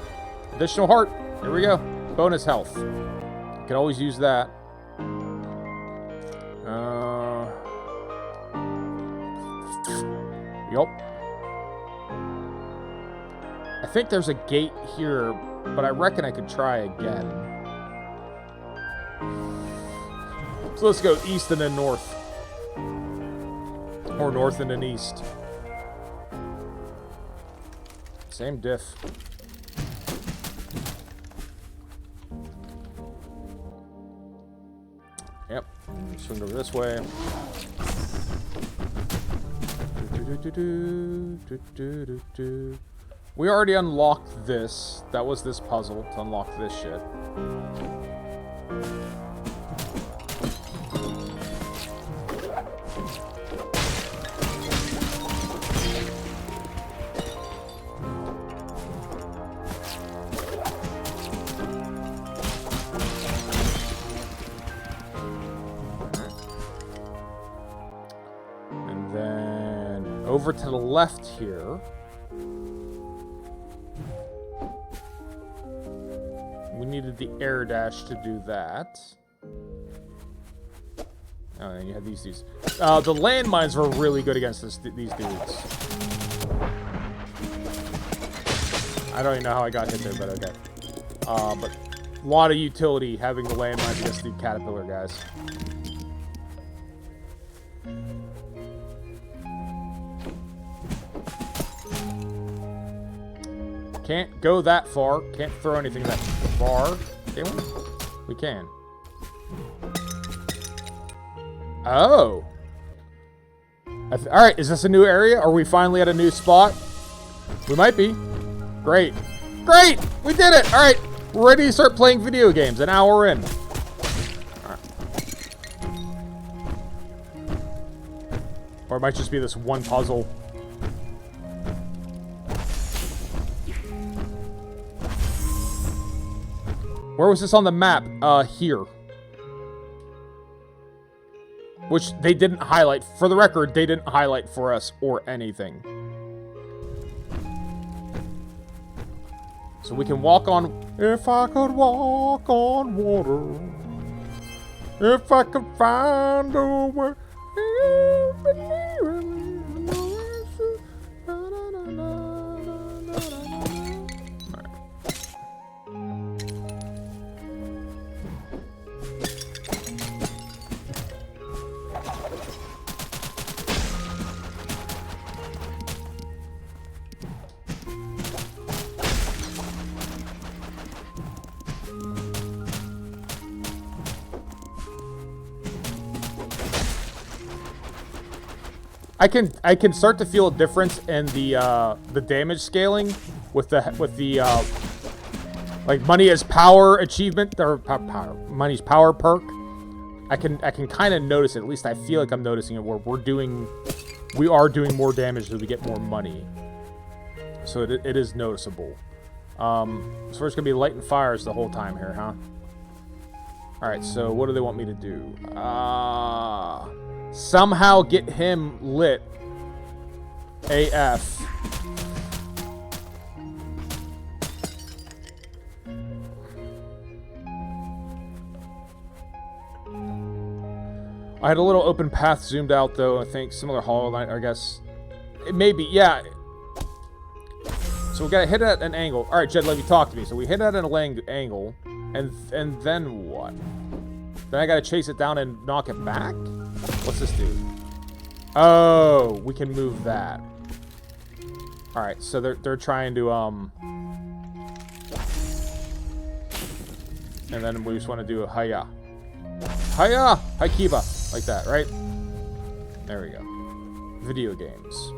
Additional heart. Here we go. Bonus health. Can always use that. Yup. I think there's a gate here, but I reckon I could try again. So let's go east and then north. Or north and then east. Same diff. Yep. Swing over this way. We already unlocked this. That was this puzzle to unlock this shit. And then over to the left here. We needed the air dash to do that. Oh, and you had these dudes. The landmines were really good against these dudes. I don't even know how I got hit there, but okay. But a lot of utility having the landmines against the caterpillar guys. Can't go that far. Can't throw anything that far. Can we? We can. Oh. Alright, is this a new area? Are we finally at a new spot? We might be. Great. Great! We did it! Alright, we're ready to start playing video games. An hour in. Alright. Or it might just be this one puzzle. Where was this on the map? Here. Which they didn't highlight. For the record, they didn't highlight for us or anything. So we can walk on... If I could walk on water. If I could find a way. I can start to feel a difference in the damage scaling with the like money as power achievement or money's power perk. I can kind of notice it. At least I feel like I'm noticing it where we are doing more damage as we get more money. So it is noticeable. So we're just gonna be lighting fires the whole time here, huh? All right. So what do they want me to do? Somehow get him lit AF. I had a little open path zoomed out though, I think. Similar hollow line, I guess. It may be, yeah. So we gotta hit it at an angle. Alright, Jed, let me talk to me. So we hit it at an angle, and then what? Then I gotta chase it down and knock it back? What's this do? Oh, we can move that. Alright, so they're trying to, and then we just want to do a hiya. Hiya! Haikiba! Like that, right? There we go. Video games.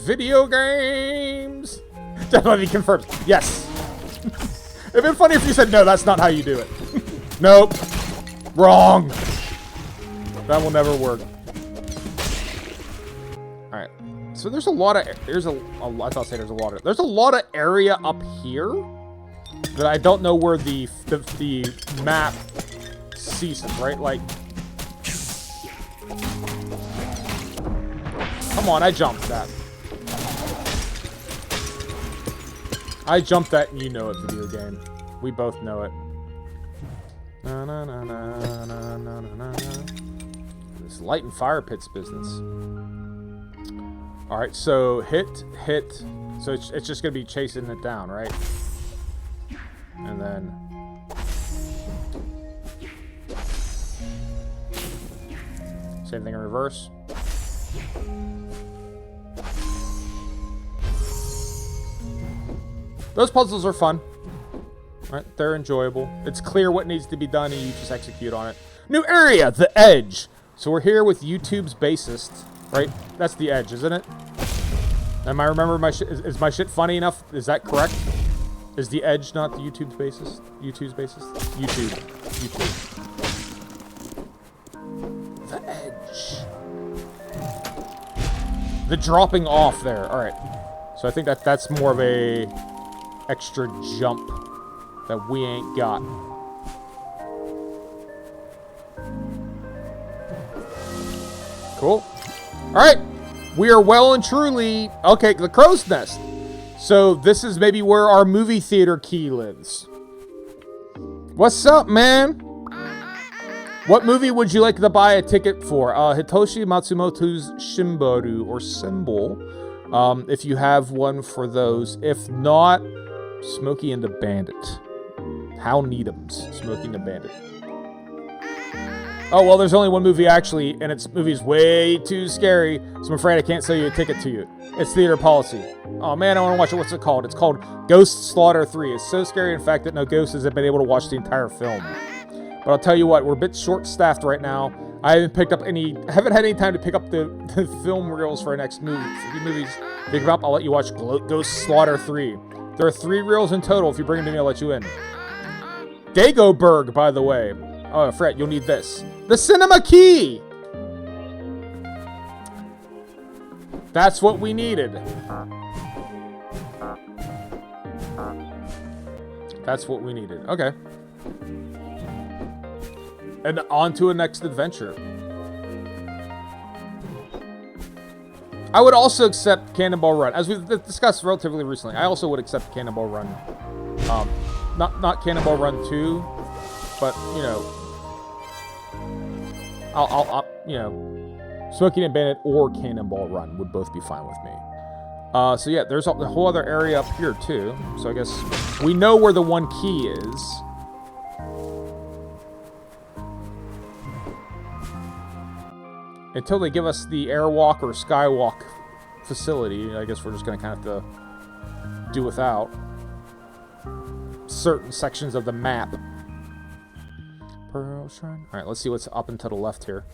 Video games! Definitely confirmed. Yes! It'd been funny if you said, no, that's not how you do it. Nope. Wrong. That will never work. Alright. So there's a lot of... There's a lot of area up here that I don't know where the map ceases, right? Like... Come on, I jumped that. I jumped that and you know it, video game. We both know it. Na, na, na, na, na, na, na, na. This light and fire pits business. Alright, so hit. So it's just going to be chasing it down, right? And then... Same thing in reverse. Those puzzles are fun. Right? They're enjoyable. It's clear what needs to be done and you just execute on it. New area, the edge. So we're here with YouTube's bassist, right? That's the Edge, isn't it? Am I remembering my shit? Is my shit funny enough? Is that correct? Is the Edge not the YouTube's bassist? YouTube's bassist? YouTube. The Edge. The dropping off there. All right. So I think that's more of a extra jump that we ain't got. Cool. All right. We are well and truly... Okay, the Crow's Nest. So this is maybe where our movie theater key lives. What's up, man? What movie would you like to buy a ticket for? Hitoshi Matsumoto's Shimbaru, or Symbol. If you have one for those. If not, Smokey and the Bandit. Hal Needham's Smokey and the Bandit. Oh, well, there's only one movie, actually, and its movie's way too scary, so I'm afraid I can't sell you a ticket to you. It's theater policy. Oh, man, I want to watch it. What's it called? It's called Ghost Slaughter 3. It's so scary, in fact, that no ghosts have been able to watch the entire film. But I'll tell you what, we're a bit short-staffed right now. I haven't had any time to pick up the film reels for our next movie. If the movies pick them up, I'll let you watch Ghost Slaughter 3. There are 3 reels in total. If you bring them to me, I'll let you in. Dagoberg, by the way. Oh, Fred, you'll need this. The cinema key! That's what we needed. That's what we needed. Okay. And on to a next adventure. I would also accept Cannonball Run. As we've discussed relatively recently, I also would accept Cannonball Run. Not Cannonball Run 2, but, you know... I'll you know, Smokey and Bandit or Cannonball Run would both be fine with me. So yeah, there's a whole other area up here too. So I guess we know where the one key is. Until they give us the Airwalk or Skywalk facility, I guess we're just gonna kind of have to do without certain sections of the map. Pearl Shrine. Alright, let's see what's up and to the left here.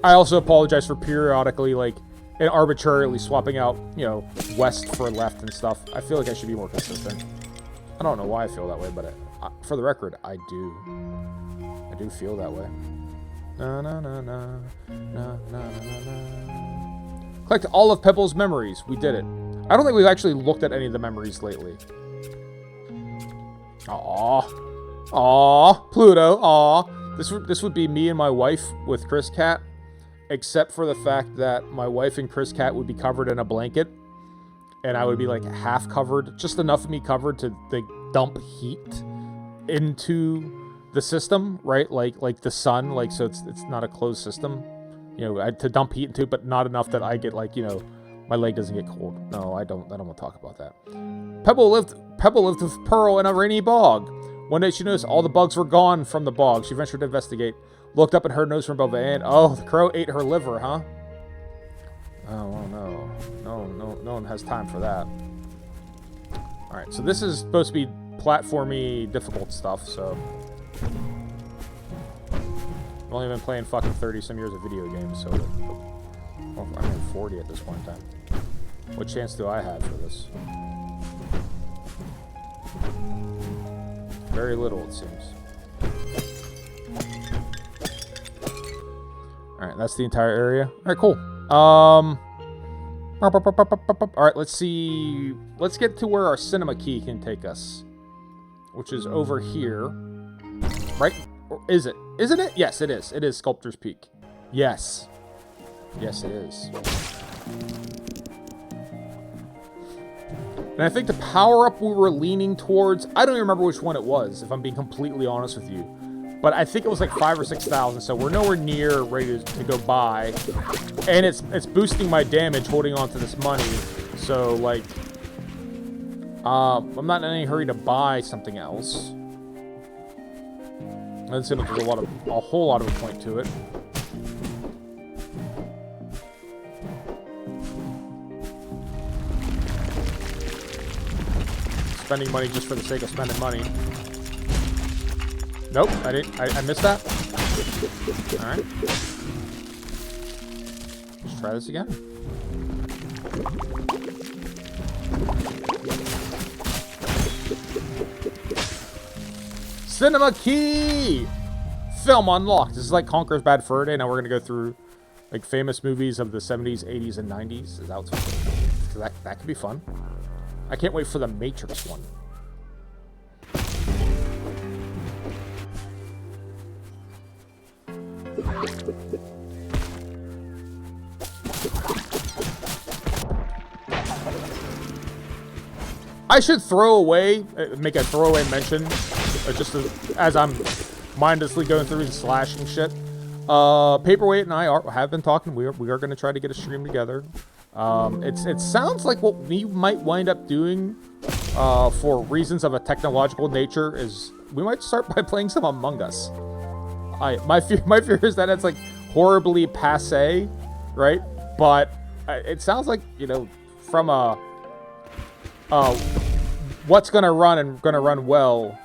I also apologize for periodically, like, and arbitrarily swapping out, you know, west for left and stuff. I feel like I should be more consistent. I don't know why I feel that way, but for the record, I do. I do feel that way. Na na na na na na na na. Collect all of Pebble's memories. We did it. I don't think we've actually looked at any of the memories lately. Aww. Aww. Pluto. Aww. This would be me and my wife with Chris Cat, except for the fact that my wife and Chris Cat would be covered in a blanket, and I would be like half covered, just enough of me covered to like dump heat into the system, right? Like the sun, like, so it's not a closed system, you know, to dump heat into, but not enough that I get, like, you know, my leg doesn't get cold. No, I don't want to talk about that. Pebble lived with Pearl in a rainy bog. One day she noticed all the bugs were gone from the bog. She ventured to investigate, looked up and heard noise from above, and oh, the crow ate her liver, huh? Oh no. No one has time for that. Alright, so this is supposed to be platformy, difficult stuff, so... I've only been playing fucking 30-some years of video games, so... Well, I'm in 40 at this point in time. What chance do I have for this? Very little, it seems. Alright, that's the entire area. Alright, cool. Alright, let's see. Let's get to where our cinema key can take us. Which is over here. Right? Or is it? Isn't it? Yes, it is. It is Sculptor's Peak. Yes. Yes, it is. And I think the power-up we were leaning towards, I don't even remember which one it was, if I'm being completely honest with you. But I think it was like 5,000 or 6,000, so we're nowhere near ready to go buy. And it's boosting my damage holding on to this money. So, like, I'm not in any hurry to buy something else. It doesn't seem like there's a whole lot of a point to it. Spending money just for the sake of spending money. Nope, I missed that. Alright. Let's try this again. Cinema key! Film unlocked. This is like Conker's Bad Fur Day. Now we're going to go through like famous movies of the 70s, 80s, and 90s. Is that what's fun? That could be fun. I can't wait for the Matrix one. I should make a throwaway mention, just as I'm mindlessly going through and slashing shit. Paperweight and I have been talking. We are going to try to get a stream together. It sounds like what we might wind up doing, for reasons of a technological nature, is we might start by playing some Among Us. My fear is that it's like horribly passe, right? But it sounds like, you know, from a what's gonna run well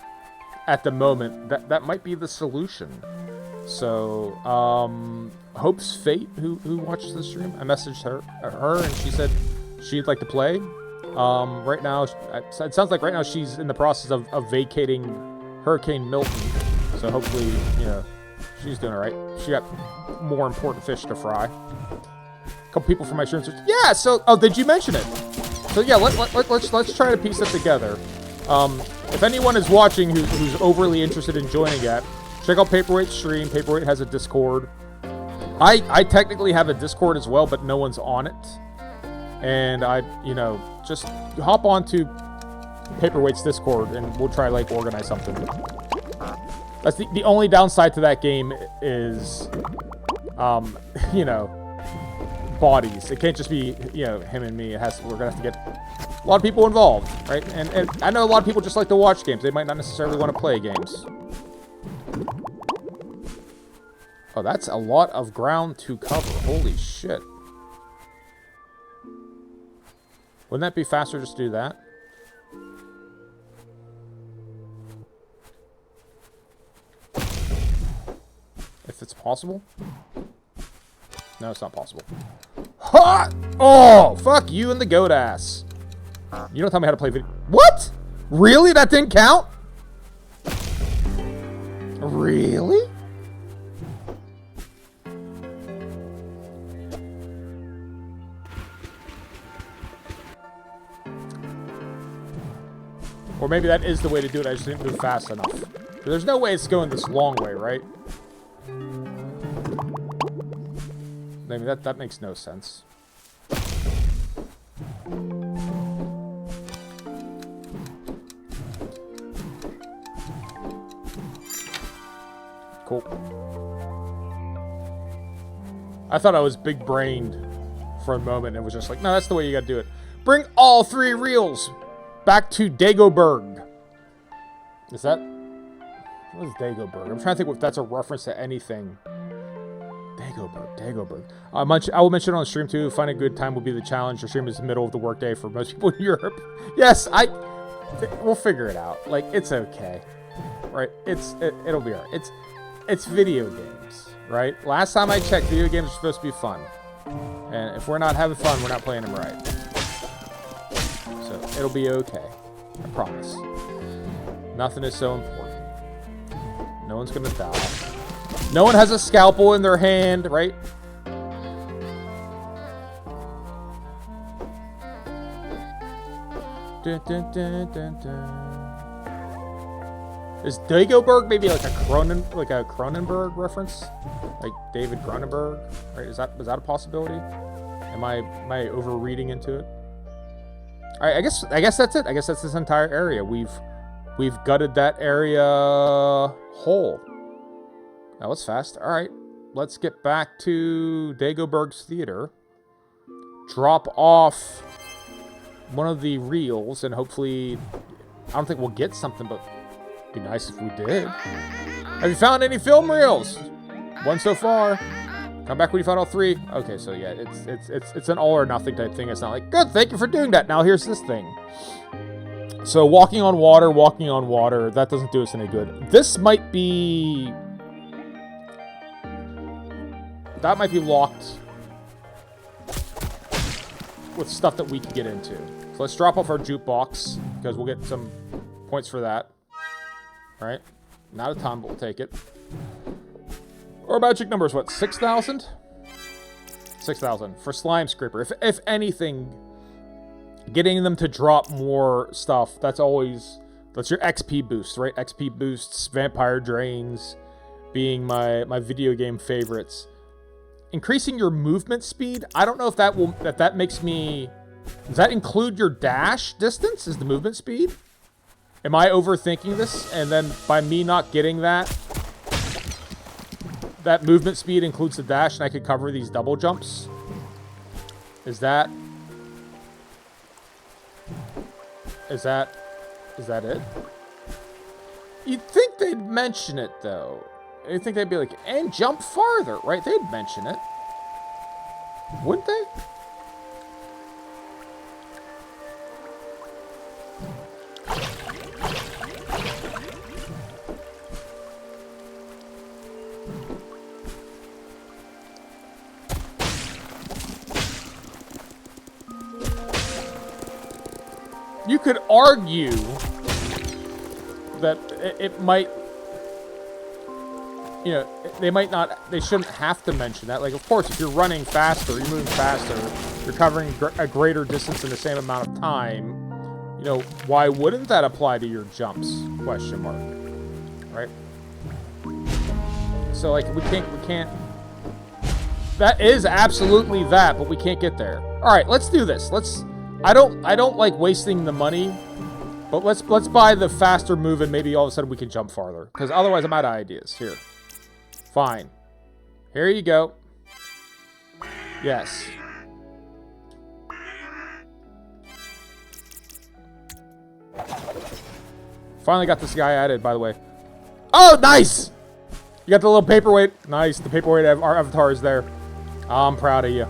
at the moment, that might be the solution. So Hope's Fate, who watches the stream, I messaged her and she said she'd like to play. Right now, it sounds like right now she's in the process of vacating Hurricane Milton. So hopefully, you know, she's doing all right. She got more important fish to fry. A couple people from my stream said, yeah. So, did you mention it? So yeah, let's try to piece it together. If anyone is watching who's overly interested in joining it, check out Paperweight's stream. Paperweight has a Discord. I technically have a Discord as well, but no one's on it. And just hop onto Paperweight's Discord and we'll try like organize something. That's the only downside to that game is, bodies. It can't just be, him and me. We're gonna have to get a lot of people involved, right? And I know a lot of people just like to watch games. They might not necessarily want to play games. Oh, that's a lot of ground to cover. Holy shit. Wouldn't that be faster just to do that? If it's possible? No, it's not possible. Ha! Oh, fuck you and the goat ass. You don't tell me how to play video. What? Really? That didn't count? Really? Or maybe that is the way to do it. I just didn't move fast enough. There's no way it's going this long way, right? I mean, that makes no sense. Cool. I thought I was big-brained for a moment and was just like, no, that's the way you gotta do it. Bring all 3 reels back to Dagobert. Is that... What is Dagobert? I'm trying to think if that's a reference to anything. Dagobert. I will mention on the stream too. Find a good time will be the challenge. The stream is the middle of the workday for most people in Europe. Yes, we'll figure it out. Like, it's okay, right? It'll be alright. It's video games, right? Last time I checked, video games are supposed to be fun, and if we're not having fun, we're not playing them right. So it'll be okay. I promise. Nothing is so important. No one's gonna die. No one has a scalpel in their hand, right? Dun, dun, dun, dun, dun. Is Dagobert maybe like a Cronenberg reference? Like David Cronenberg? Right? Is that a possibility? Am I overreading into it? Alright, I guess that's it. I guess that's this entire area. We've gutted that area whole. That was fast. Alright. Let's get back to Dagobert's theater. Drop off one of the reels, and hopefully... I don't think we'll get something, but it'd be nice if we did. Have you found any film reels? One so far. Come back when you found all 3. Okay, so yeah, it's an all or nothing type thing. It's not like, good, thank you for doing that. Now here's this thing. So walking on water, that doesn't do us any good. This might be... that might be locked with stuff that we can get into. So let's drop off our jukebox, because we'll get some points for that. Alright. Not a ton, but we'll take it. Our magic number is what, 6,000? 6,000 for Slime Scraper. If anything, getting them to drop more stuff, that's your XP boost, right? XP boosts, vampire drains being my video game favorites. Increasing your movement speed, I don't know if that makes me... Does that include your dash distance? Is the movement speed? Am I overthinking this? And then by me not getting that movement speed includes the dash and I could cover these double jumps? Is that it? You'd think they'd mention it, though. You'd think they'd be like, and jump farther, right? They'd mention it. Wouldn't they? You could argue that it might, you know, they shouldn't have to mention that. Like, of course, if you're running faster, you're moving faster, you're covering a greater distance in the same amount of time, you know, why wouldn't that apply to your jumps? Question mark. Right? So, like, we can't, that is absolutely that, but we can't get there. All right, let's do this. I don't like wasting the money, but let's buy the faster move and maybe all of a sudden we can jump farther. Because otherwise I'm out of ideas. Here. Fine. Here you go. Yes. Finally got this guy added, by the way. Oh, nice! You got the little paperweight. Nice. The paperweight, our avatar is there. I'm proud of you.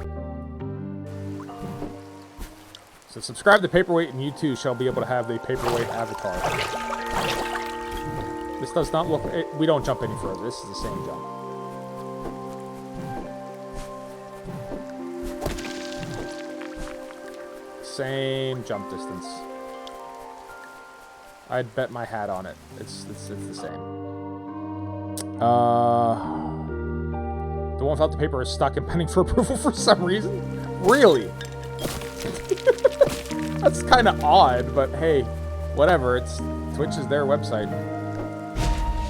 So subscribe to Paperweight and you too shall be able to have the Paperweight avatar. This does not look... we don't jump any further. This is the same jump. Same jump distance. I'd bet my hat on it. It's the same. The one without the paper is stuck and pending for approval for some reason? Really? That's kind of odd, but hey, whatever. Twitch is their website.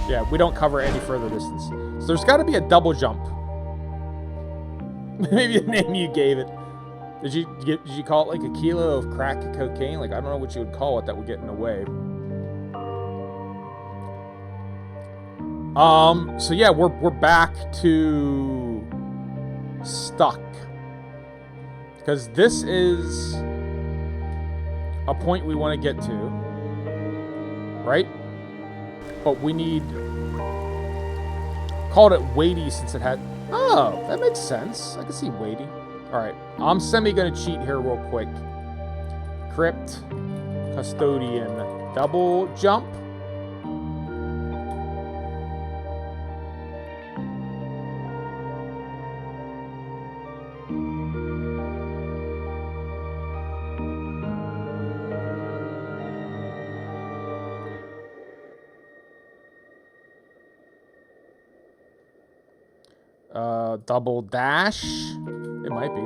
Yeah, we don't cover any further distance. So there's got to be a double jump. Maybe the name you gave it. Did you call it like a kilo of crack cocaine? Like, I don't know what you would call it that would get in the way. So yeah, we're back to stuck. Because this is a point we want to get to, right? But we need... Called it weighty since it had... Oh, that makes sense. I can see weighty. Alright, I'm gonna cheat here real quick. Crypt, Custodian, double jump. Double dash? It might be.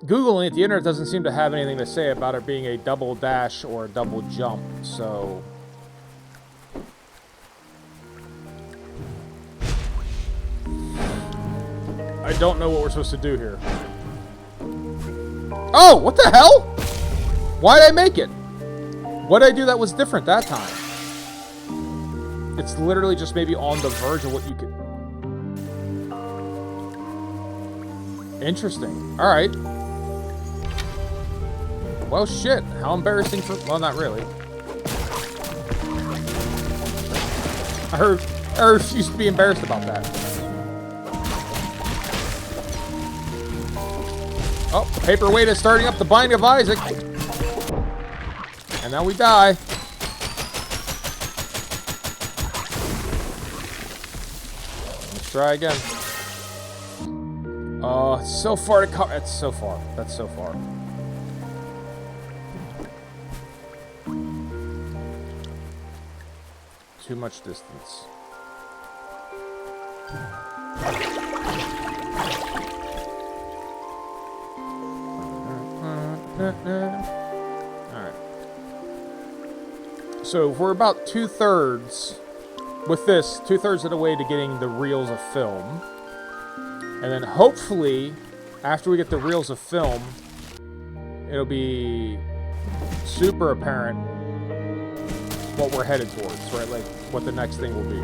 Googling it, the internet doesn't seem to have anything to say about it being a double dash or a double jump, so... I don't know what we're supposed to do here. Oh, what the hell? Why did I make it? What did I do that was different that time? It's literally just maybe on the verge of what you could... Interesting. Alright. Well, shit. How embarrassing for... Well, not really. I refuse to be embarrassed about that. Oh, Paperweight is starting up the Binding of Isaac. And now we die. Let's try again. So far to cover. It's so far. That's so far. Too much distance. Alright. So we're about 2/3 with this, 2/3 of the way to getting the reels of film. And then hopefully, after we get the reels of film, it'll be super apparent what we're headed towards, right? Like, what the next thing will be.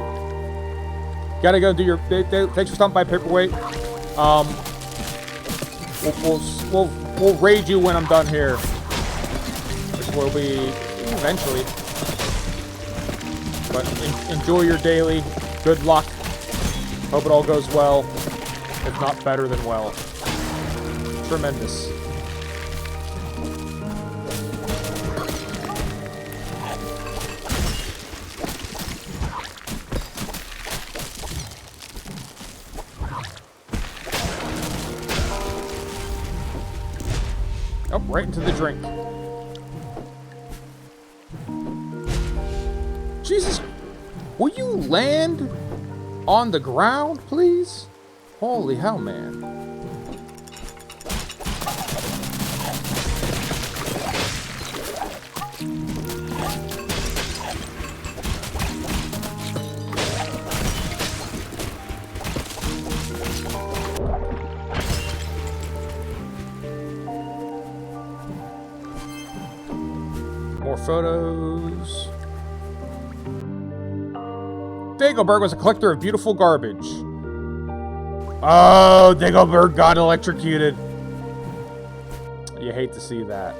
Gotta go do your... Thanks for stopping by, Paperweight. We'll raid you when I'm done here. Which will be eventually. But enjoy your daily. Good luck. Hope it all goes well. If not better than well. Tremendous. Oh, right into the drink. Jesus, will you land on the ground, please? Holy hell, man. More photos. Dagobert was a collector of beautiful garbage. Oh, Dagobert got electrocuted. You hate to see that.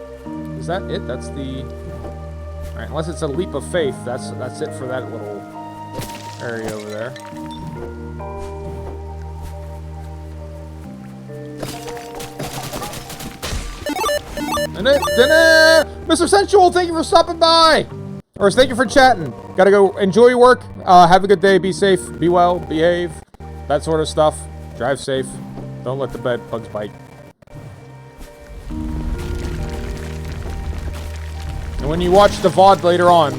Is that it? That's the... Alright, unless it's a leap of faith, that's it for that little area over there. Mr. Sensual, thank you for stopping by! Or thank you for chatting. Gotta go enjoy your work. Have a good day. Be safe. Be well. Behave. That sort of stuff. Drive safe. Don't let the bed bugs bite. And when you watch the VOD later on,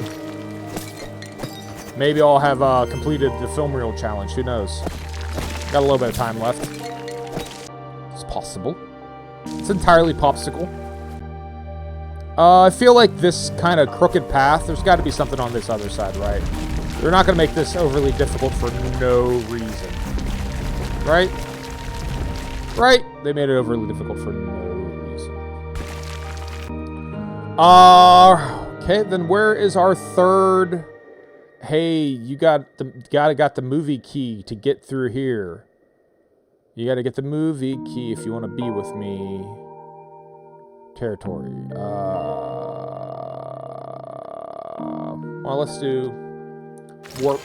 maybe I'll have completed the film reel challenge. Who knows? Got a little bit of time left. It's possible. It's entirely popsicle. I feel like this kind of crooked path, there's got to be something on this other side, right? They're not going to make this overly difficult for no reason. Right? Right? They made it overly difficult for no reason. Okay, then where is our third? Hey, you got the movie key to get through here. You got to get the movie key if you want to be with me. Territory. Well, let's do warp.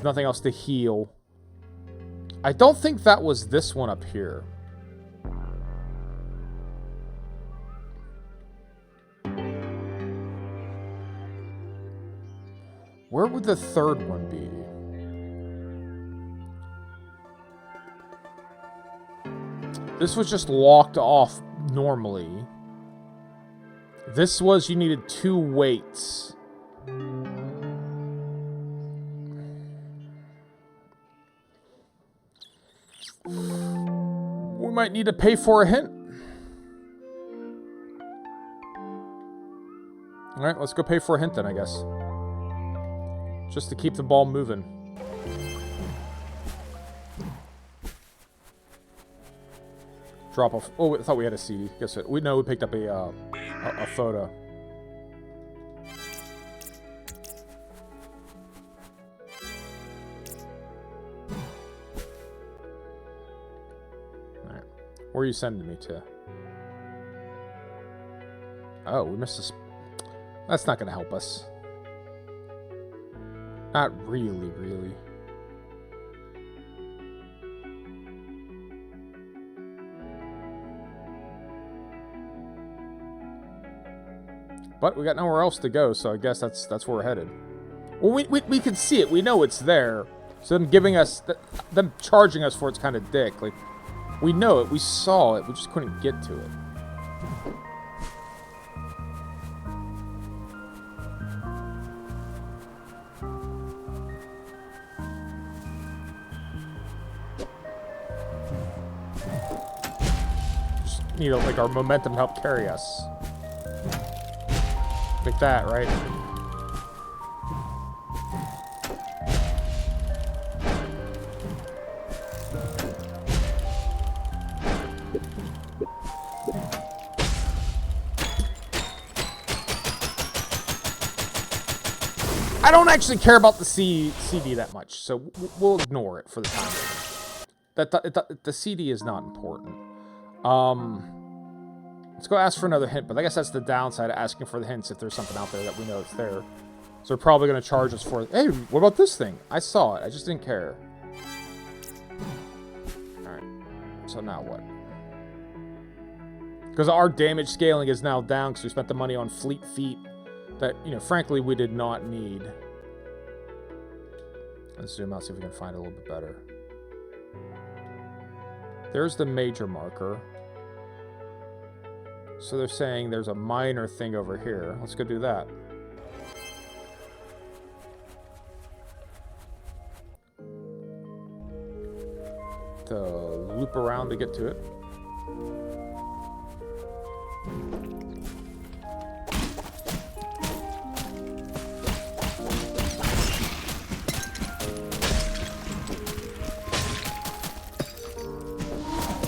Nothing else to heal. I don't think that was this one up here. Where would the third one be? This was just locked off normally. This was you needed 2 weights. We might need to pay for a hint. Alright, let's go pay for a hint then, I guess. Just to keep the ball moving. Drop off. Oh, I thought we had a CD. Guess what? We picked up a photo. Alright. Where are you sending me to? Oh, we missed this. That's not going to help us. Not really, really. But we got nowhere else to go, so I guess that's where we're headed. Well, we can see it. We know it's there. So them giving us... them charging us for it's kind of dick. Like, we know it. We saw it. We just couldn't get to it. Just need, like, our momentum to help carry us. Like that, right? I don't actually care about the CD that much, so we'll ignore it for the time being. The CD is not important. Let's go ask for another hint, but I guess that's the downside of asking for the hints if there's something out there that we know it's there. So they're probably going to charge us for it. Hey, what about this thing? I saw it. I just didn't care. Alright. So now what? Because our damage scaling is now down because we spent the money on fleet feet that, you know, frankly, we did not need. Let's zoom out, see if we can find it a little bit better. There's the major marker. So they're saying there's a minor thing over here. Let's go do that. To loop around to get to it.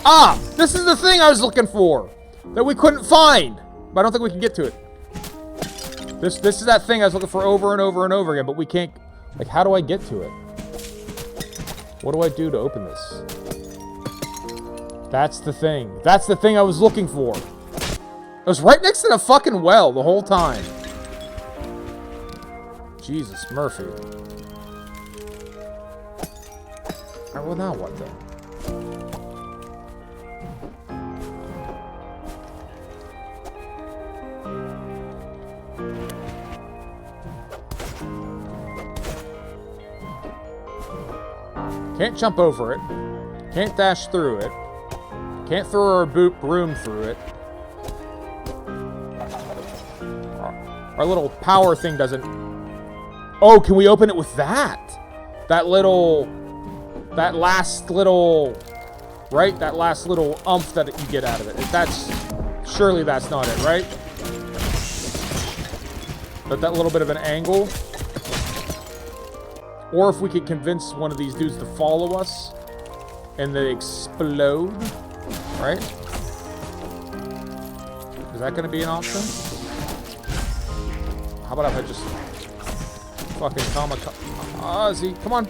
Ah! This is the thing I was looking for! That we couldn't find! But I don't think we can get to it. This is that thing I was looking for over and over and over again, but we can't... Like, how do I get to it? What do I do to open this? That's the thing. That's the thing I was looking for. It was right next to the fucking well the whole time. Jesus, Murphy. Alright, well now what then? Can't jump over it. Can't dash through it. Can't throw our broom through it. Our little power thing doesn't... Oh, can we open it with that? That last little... Right? That last little umph that you get out of it. Surely that's not it, right? But that little bit of an angle... Or if we could convince one of these dudes to follow us and they explode, right? Is that going to be an option? How about if I just fucking kamikaze? Come on.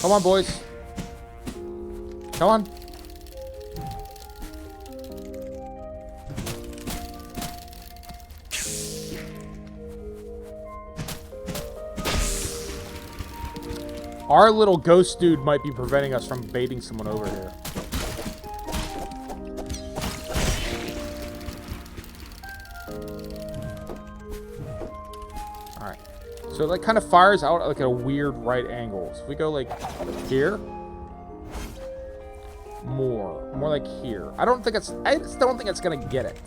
Come on, boys. Come on. Our little ghost dude might be preventing us from baiting someone over here. Alright. So it like kind of fires out like at a weird right angle. So if we go like here. More like here. I just don't think it's gonna get it.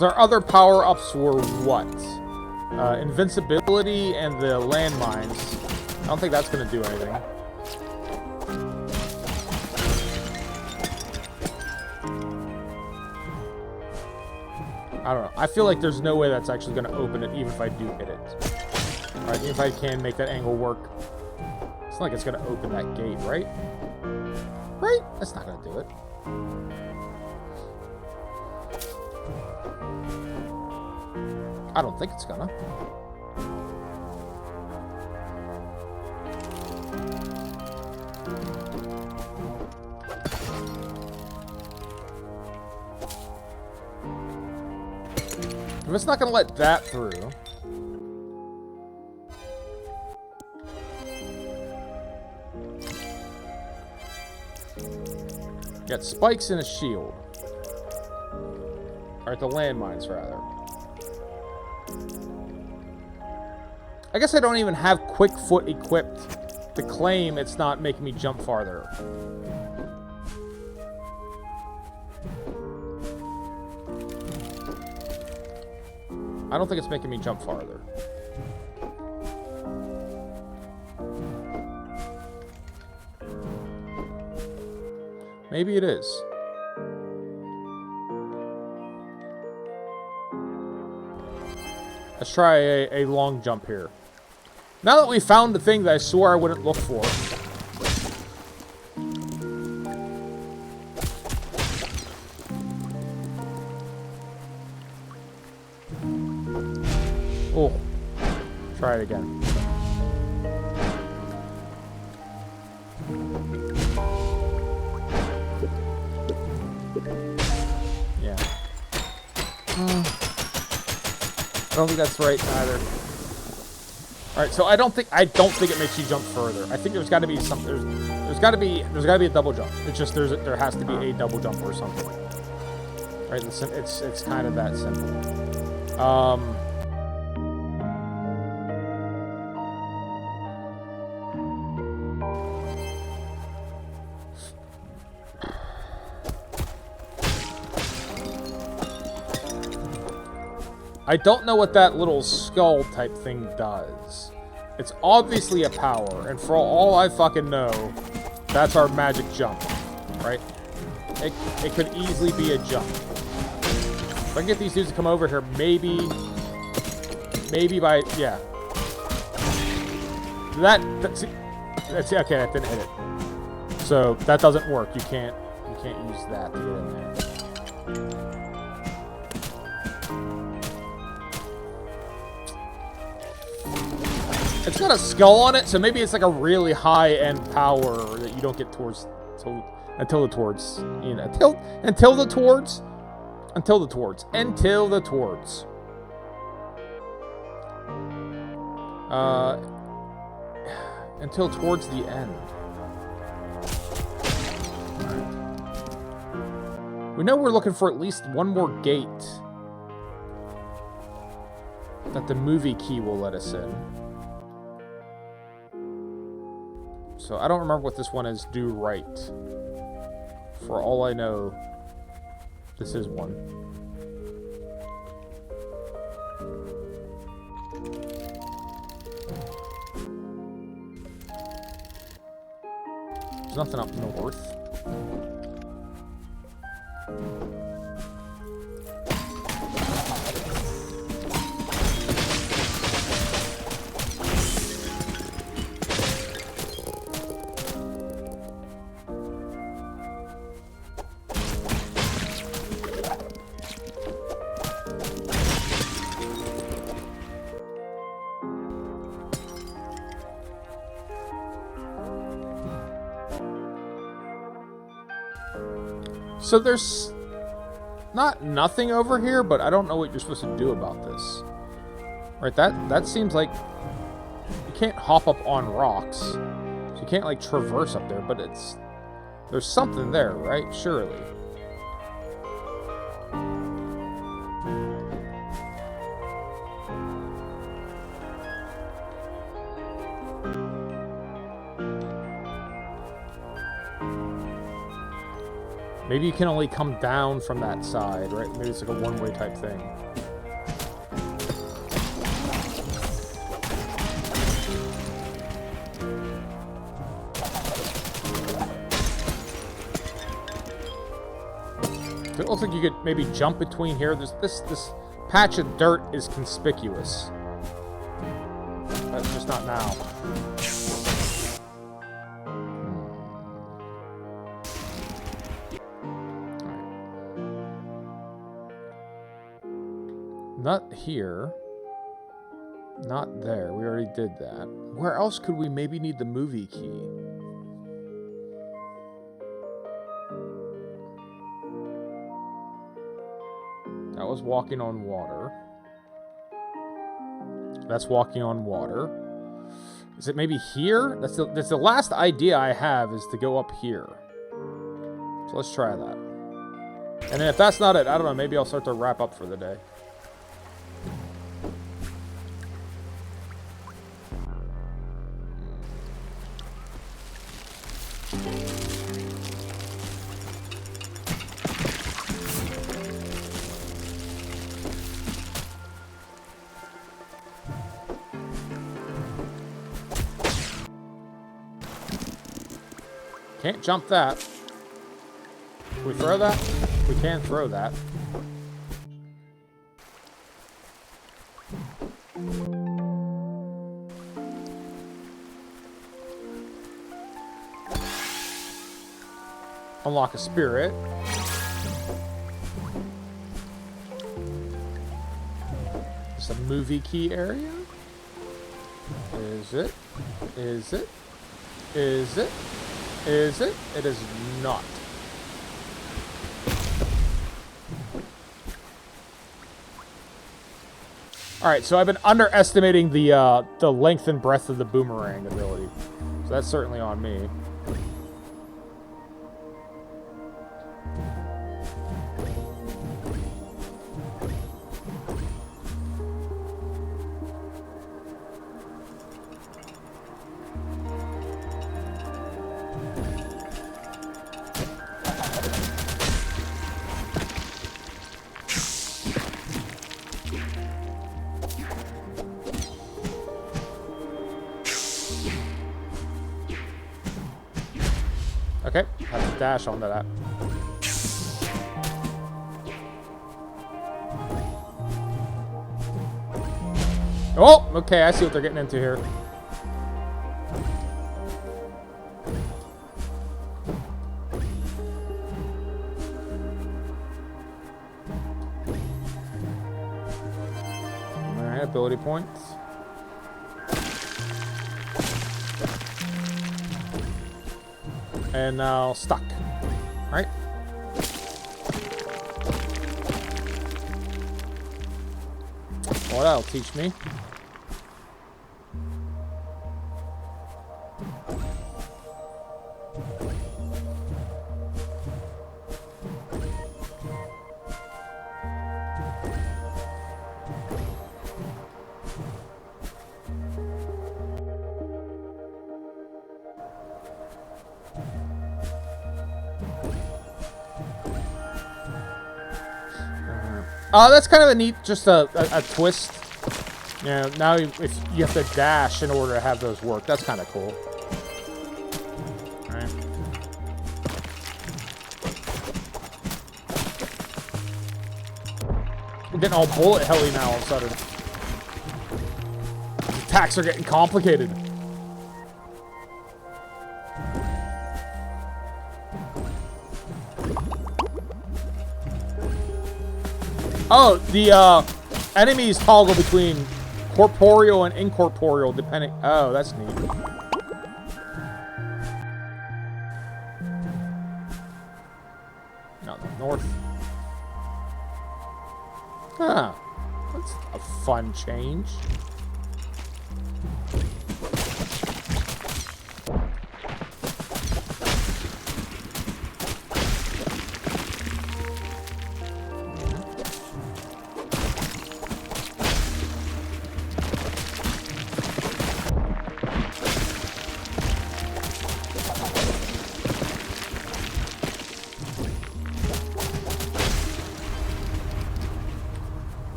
Our other power-ups were what? Invincibility and the landmines. I don't think that's going to do anything. I don't know. I feel like there's no way that's actually going to open it, even if I do hit it. Alright, even if I can make that angle work. It's not like it's going to open that gate, right? Right? That's not going to do it. I don't think it's gonna. If it's not gonna let that through... Got spikes and a shield. Or the landmines, rather. I guess I don't even have quick foot equipped to claim it's not making me jump farther. I don't think it's making me jump farther. Maybe it is. Let's try a long jump here. Now that we found the thing that I swore I wouldn't look for. Oh. Try it again. Yeah. I don't think that's right either. All right, so I don't think it makes you jump further. I think there's got to be some there's got to be a double jump. It's just there has to be a double jump or something. Right? It's kind of that simple. I don't know what that little skull type thing does. It's obviously a power, and for all I fucking know, that's our magic jump, right? It could easily be a jump. If I can get these dudes to come over here, maybe by, yeah. That's okay, that didn't hit it. So that doesn't work. You can't use that to get in there. It's got a skull on it, so maybe it's like a really high-end power that you don't get until the towards. Until towards the end. Right. We know we're looking for at least one more gate that the movie key will let us in. So I don't remember what this one is. Do right. For all I know, this is one. There's nothing up north. So there's not nothing over here, but I don't know what you're supposed to do about this. Right, that seems like you can't hop up on rocks. So you can't like traverse up there, but there's something there, right? Surely. Maybe you can only come down from that side, right? Maybe it's like a one-way type thing. So it looks like you could maybe jump between here. This patch of dirt is conspicuous. That's just not now. Not here. Not there. We already did that. Where else could we maybe need the movie key? That was walking on water. That's walking on water. Is it maybe here? That's the last idea I have, is to go up here. So let's try that. And then if that's not it, I don't know, maybe I'll start to wrap up for the day. Can't jump that. Can we throw that? We can throw that. Unlock a spirit. It's a movie key area. Is it? Is it? Is it? Is it? It is not. Alright, so I've been underestimating the length and breadth of the boomerang ability. So that's certainly on me. Okay, have to dash onto that. Oh, okay, I see what they're getting into here. Alright, ability points. And now stuck. Right? Well, that'll teach me. Oh, that's kind of a neat, just a twist. You know, now if you have to dash in order to have those work, that's kind of cool. All right. I'm getting all bullet helly now all of a sudden. The attacks are getting complicated. Oh, the enemies toggle between corporeal and incorporeal depending... Oh, that's neat. No, the north. Huh. That's a fun change.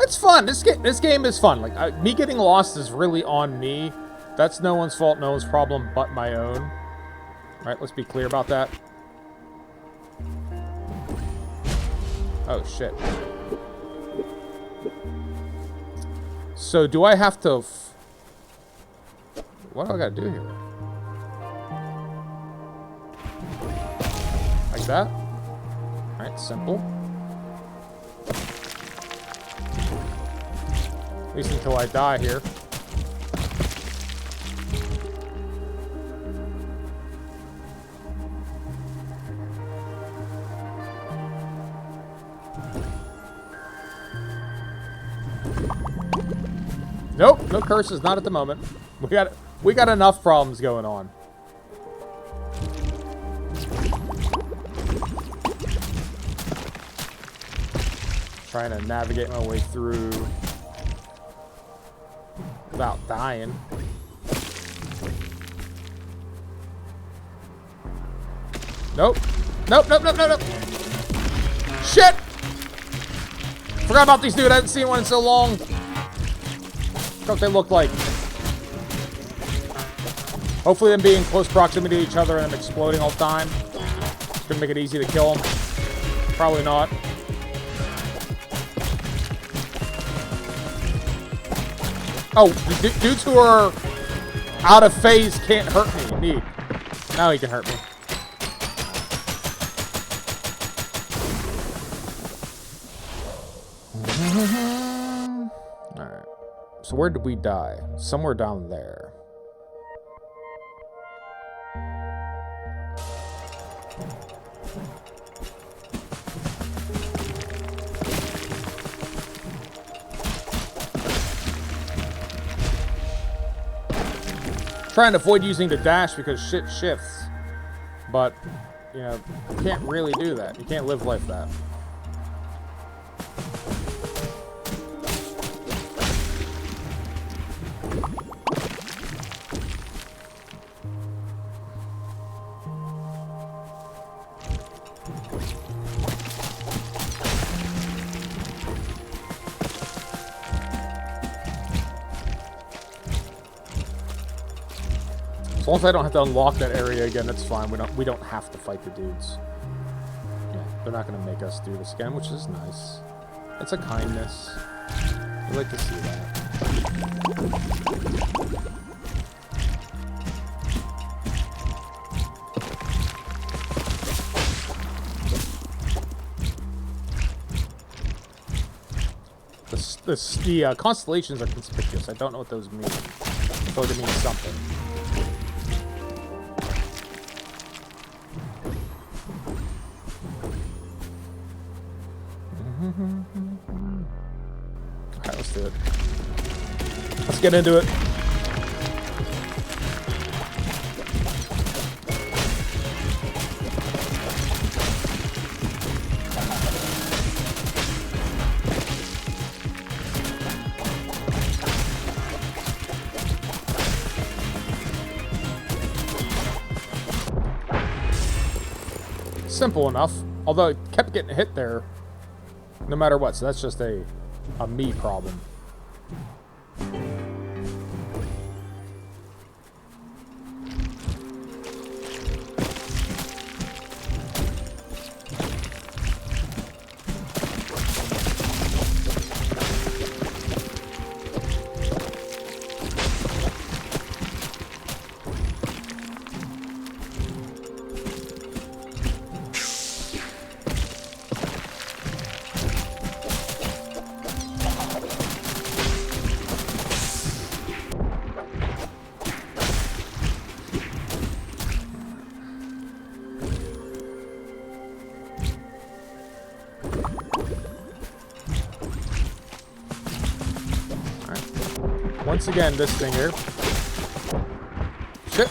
It's fun. This game is fun. Like me getting lost is really on me. That's no one's fault, no one's problem but my own. All right, let's be clear about that. Oh shit. So do I have to? What do I gotta do here? Like that? All right, simple. At least until I die here. Nope, no curses, not at the moment. We got enough problems going on. Trying to navigate my way through without dying. Nope. Nope, nope, nope, nope, nope. Shit! Forgot about these dudes. I haven't seen one in so long. What they look like. Hopefully them being in close proximity to each other and them exploding all the time. It's gonna make it easy to kill them. Probably not. Oh, the dudes who are out of phase can't hurt me. Neat. Now he can hurt me. Alright. So where did we die? Somewhere down there. Trying to avoid using the dash because shit shifts. But, you know, you can't really do that. You can't live life that. As long as I don't have to unlock that area again, that's fine. We don't have to fight the dudes. Yeah, they're not gonna make us do this again, which is nice. It's a kindness. I'd like to see that. The constellations are conspicuous. I don't know what those mean. I thought it means something. Alright, let's do it. Let's get into it. Simple enough, although it kept getting hit there no matter what, so that's just a me problem. Once again, this thing here. Shit.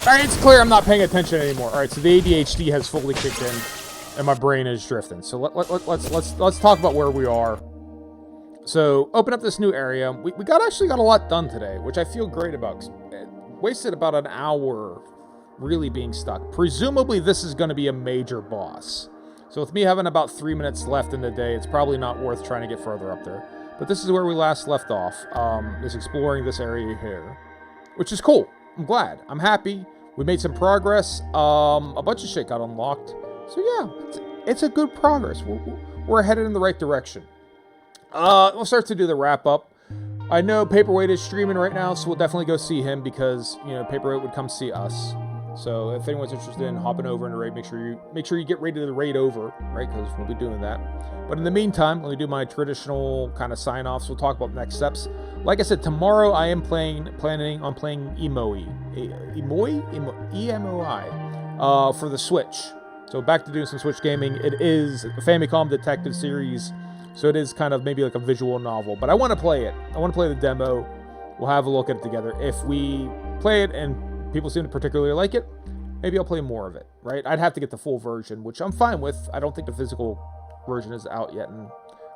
Alright, it's clear I'm not paying attention anymore. Alright, so the ADHD has fully kicked in, and my brain is drifting. So let's talk about where we are. So, open up this new area. We actually got a lot done today, which I feel great about. Wasted about an hour really being stuck. Presumably, this is going to be a major boss. So with me having about 3 minutes left in the day, it's probably not worth trying to get further up there. But this is where we last left off, is exploring this area here, which is cool. I'm glad. I'm happy. We made some progress. A bunch of shit got unlocked. So yeah, it's a good progress. We're headed in the right direction. We'll start to do the wrap up. I know Paperweight is streaming right now, so we'll definitely go see him because, you know, Paperweight would come see us. So if anyone's interested in hopping over in the raid, make sure you get ready to raid over, right? Because we'll be doing that. But in the meantime, let me do my traditional kind of sign-offs. We'll talk about next steps. Like I said, tomorrow I am planning on playing Emoi, for the Switch. So back to doing some Switch gaming. It is a Famicom Detective series So it is kind of maybe like a visual novel. But I want to play it. I want to play the demo. We'll have a look at it together. If we play it and people seem to particularly like it, maybe I'll play more of it, right? I'd have to get the full version, which I'm fine with. I don't think the physical version is out yet, and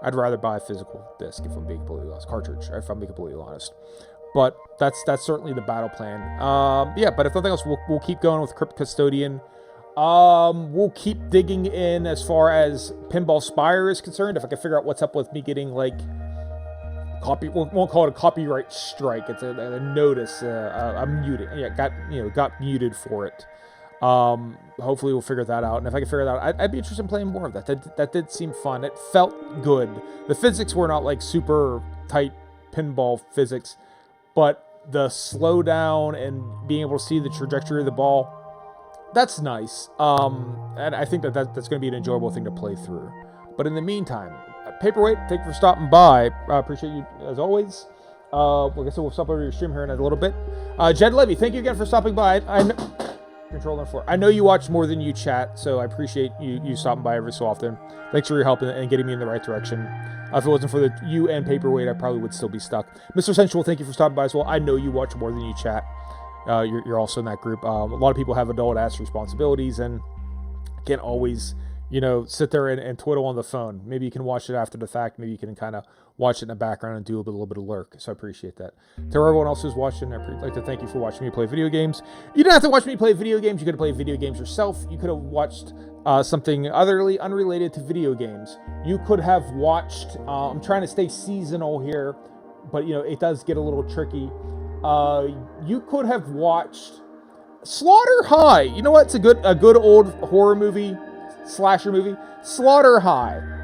I'd rather buy a physical disc if I'm being completely honest. Cartridge, if I'm being completely honest. But that's certainly the battle plan. Yeah, but if nothing else, we'll keep going with Crypt Custodian. We'll keep digging in as far as Pinball Spire is concerned. If I can figure out what's up with me getting like we won't call it a copyright strike. It's a notice. I'm muted. Yeah, got muted for it. Hopefully we'll figure that out. And if I can figure that out, I'd be interested in playing more of that. That did seem fun. It felt good. The physics were not like super tight pinball physics, but the slowdown and being able to see the trajectory of the ball, that's nice. And I think that's going to be an enjoyable thing to play through. But in the meantime, Paperweight, thank you for stopping by. Appreciate you as always. Like I said, we'll stop over your stream here in a little bit. Jed Levy, thank you again for stopping by. Control and 4. I know you watch more than you chat, so I appreciate you stopping by every so often. Thanks for your help and getting me in the right direction. If it wasn't for you and Paperweight, I probably would still be stuck. Mr. Sensual, thank you for stopping by as well. I know you watch more than you chat. You're also in that group. A lot of people have adult-ass responsibilities and can't always, sit there and twiddle on the phone. Maybe you can watch it after the fact. Maybe you can kind of watch it in the background and do a little bit of lurk. So I appreciate that. To everyone else who's watching, I'd like to thank you for watching me play video games. You didn't have to watch me play video games. You could have played video games yourself. You could have watched something utterly unrelated to video games. You could have watched, I'm trying to stay seasonal here, but it does get a little tricky. You could have watched Slaughter High. You know what? It's a good old horror movie, slasher movie. Slaughter High.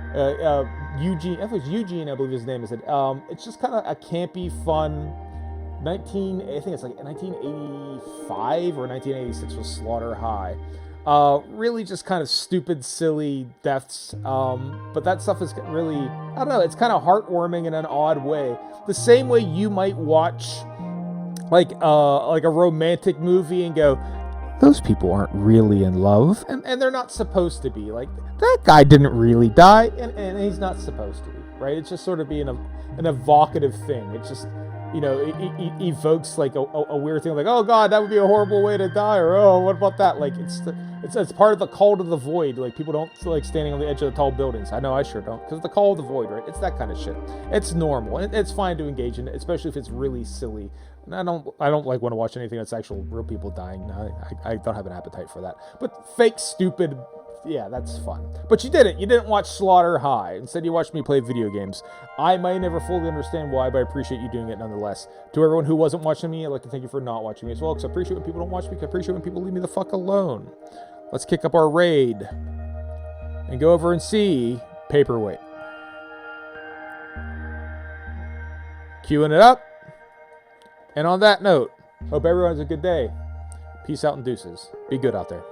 Eugene, I think it was Eugene, I believe his name is. It's just kind of a campy, fun. I think it's like 1985 or 1986 was Slaughter High. Really just kind of stupid, silly deaths. But that stuff is really, I don't know, it's kind of heartwarming in an odd way. The same way you might watch like a romantic movie and go, those people aren't really in love, and they're not supposed to be. Like, that guy didn't really die, and he's not supposed to be, right? It's just sort of being an evocative thing. It's just, it evokes like a weird thing, like, oh god, that would be a horrible way to die, or oh, what about that? Like, it's part of the call to the void. Like, people don't like standing on the edge of the tall buildings. I know I sure don't, because the call of the void, right? It's that kind of shit. It's normal, and it's fine to engage in it, especially if it's really silly. And I don't like want to watch anything that's actual real people dying. I don't have an appetite for that. But fake, stupid, yeah, that's fun. But you didn't. You didn't watch Slaughter High. Instead, you watched me play video games. I might never fully understand why, but I appreciate you doing it nonetheless. To everyone who wasn't watching me, I'd like to thank you for not watching me as well, because I appreciate when people don't watch me, because I appreciate when people leave me the fuck alone. Let's kick up our raid and go over and see Paperweight. Queuing it up. And on that note, hope everyone has a good day. Peace out and deuces. Be good out there.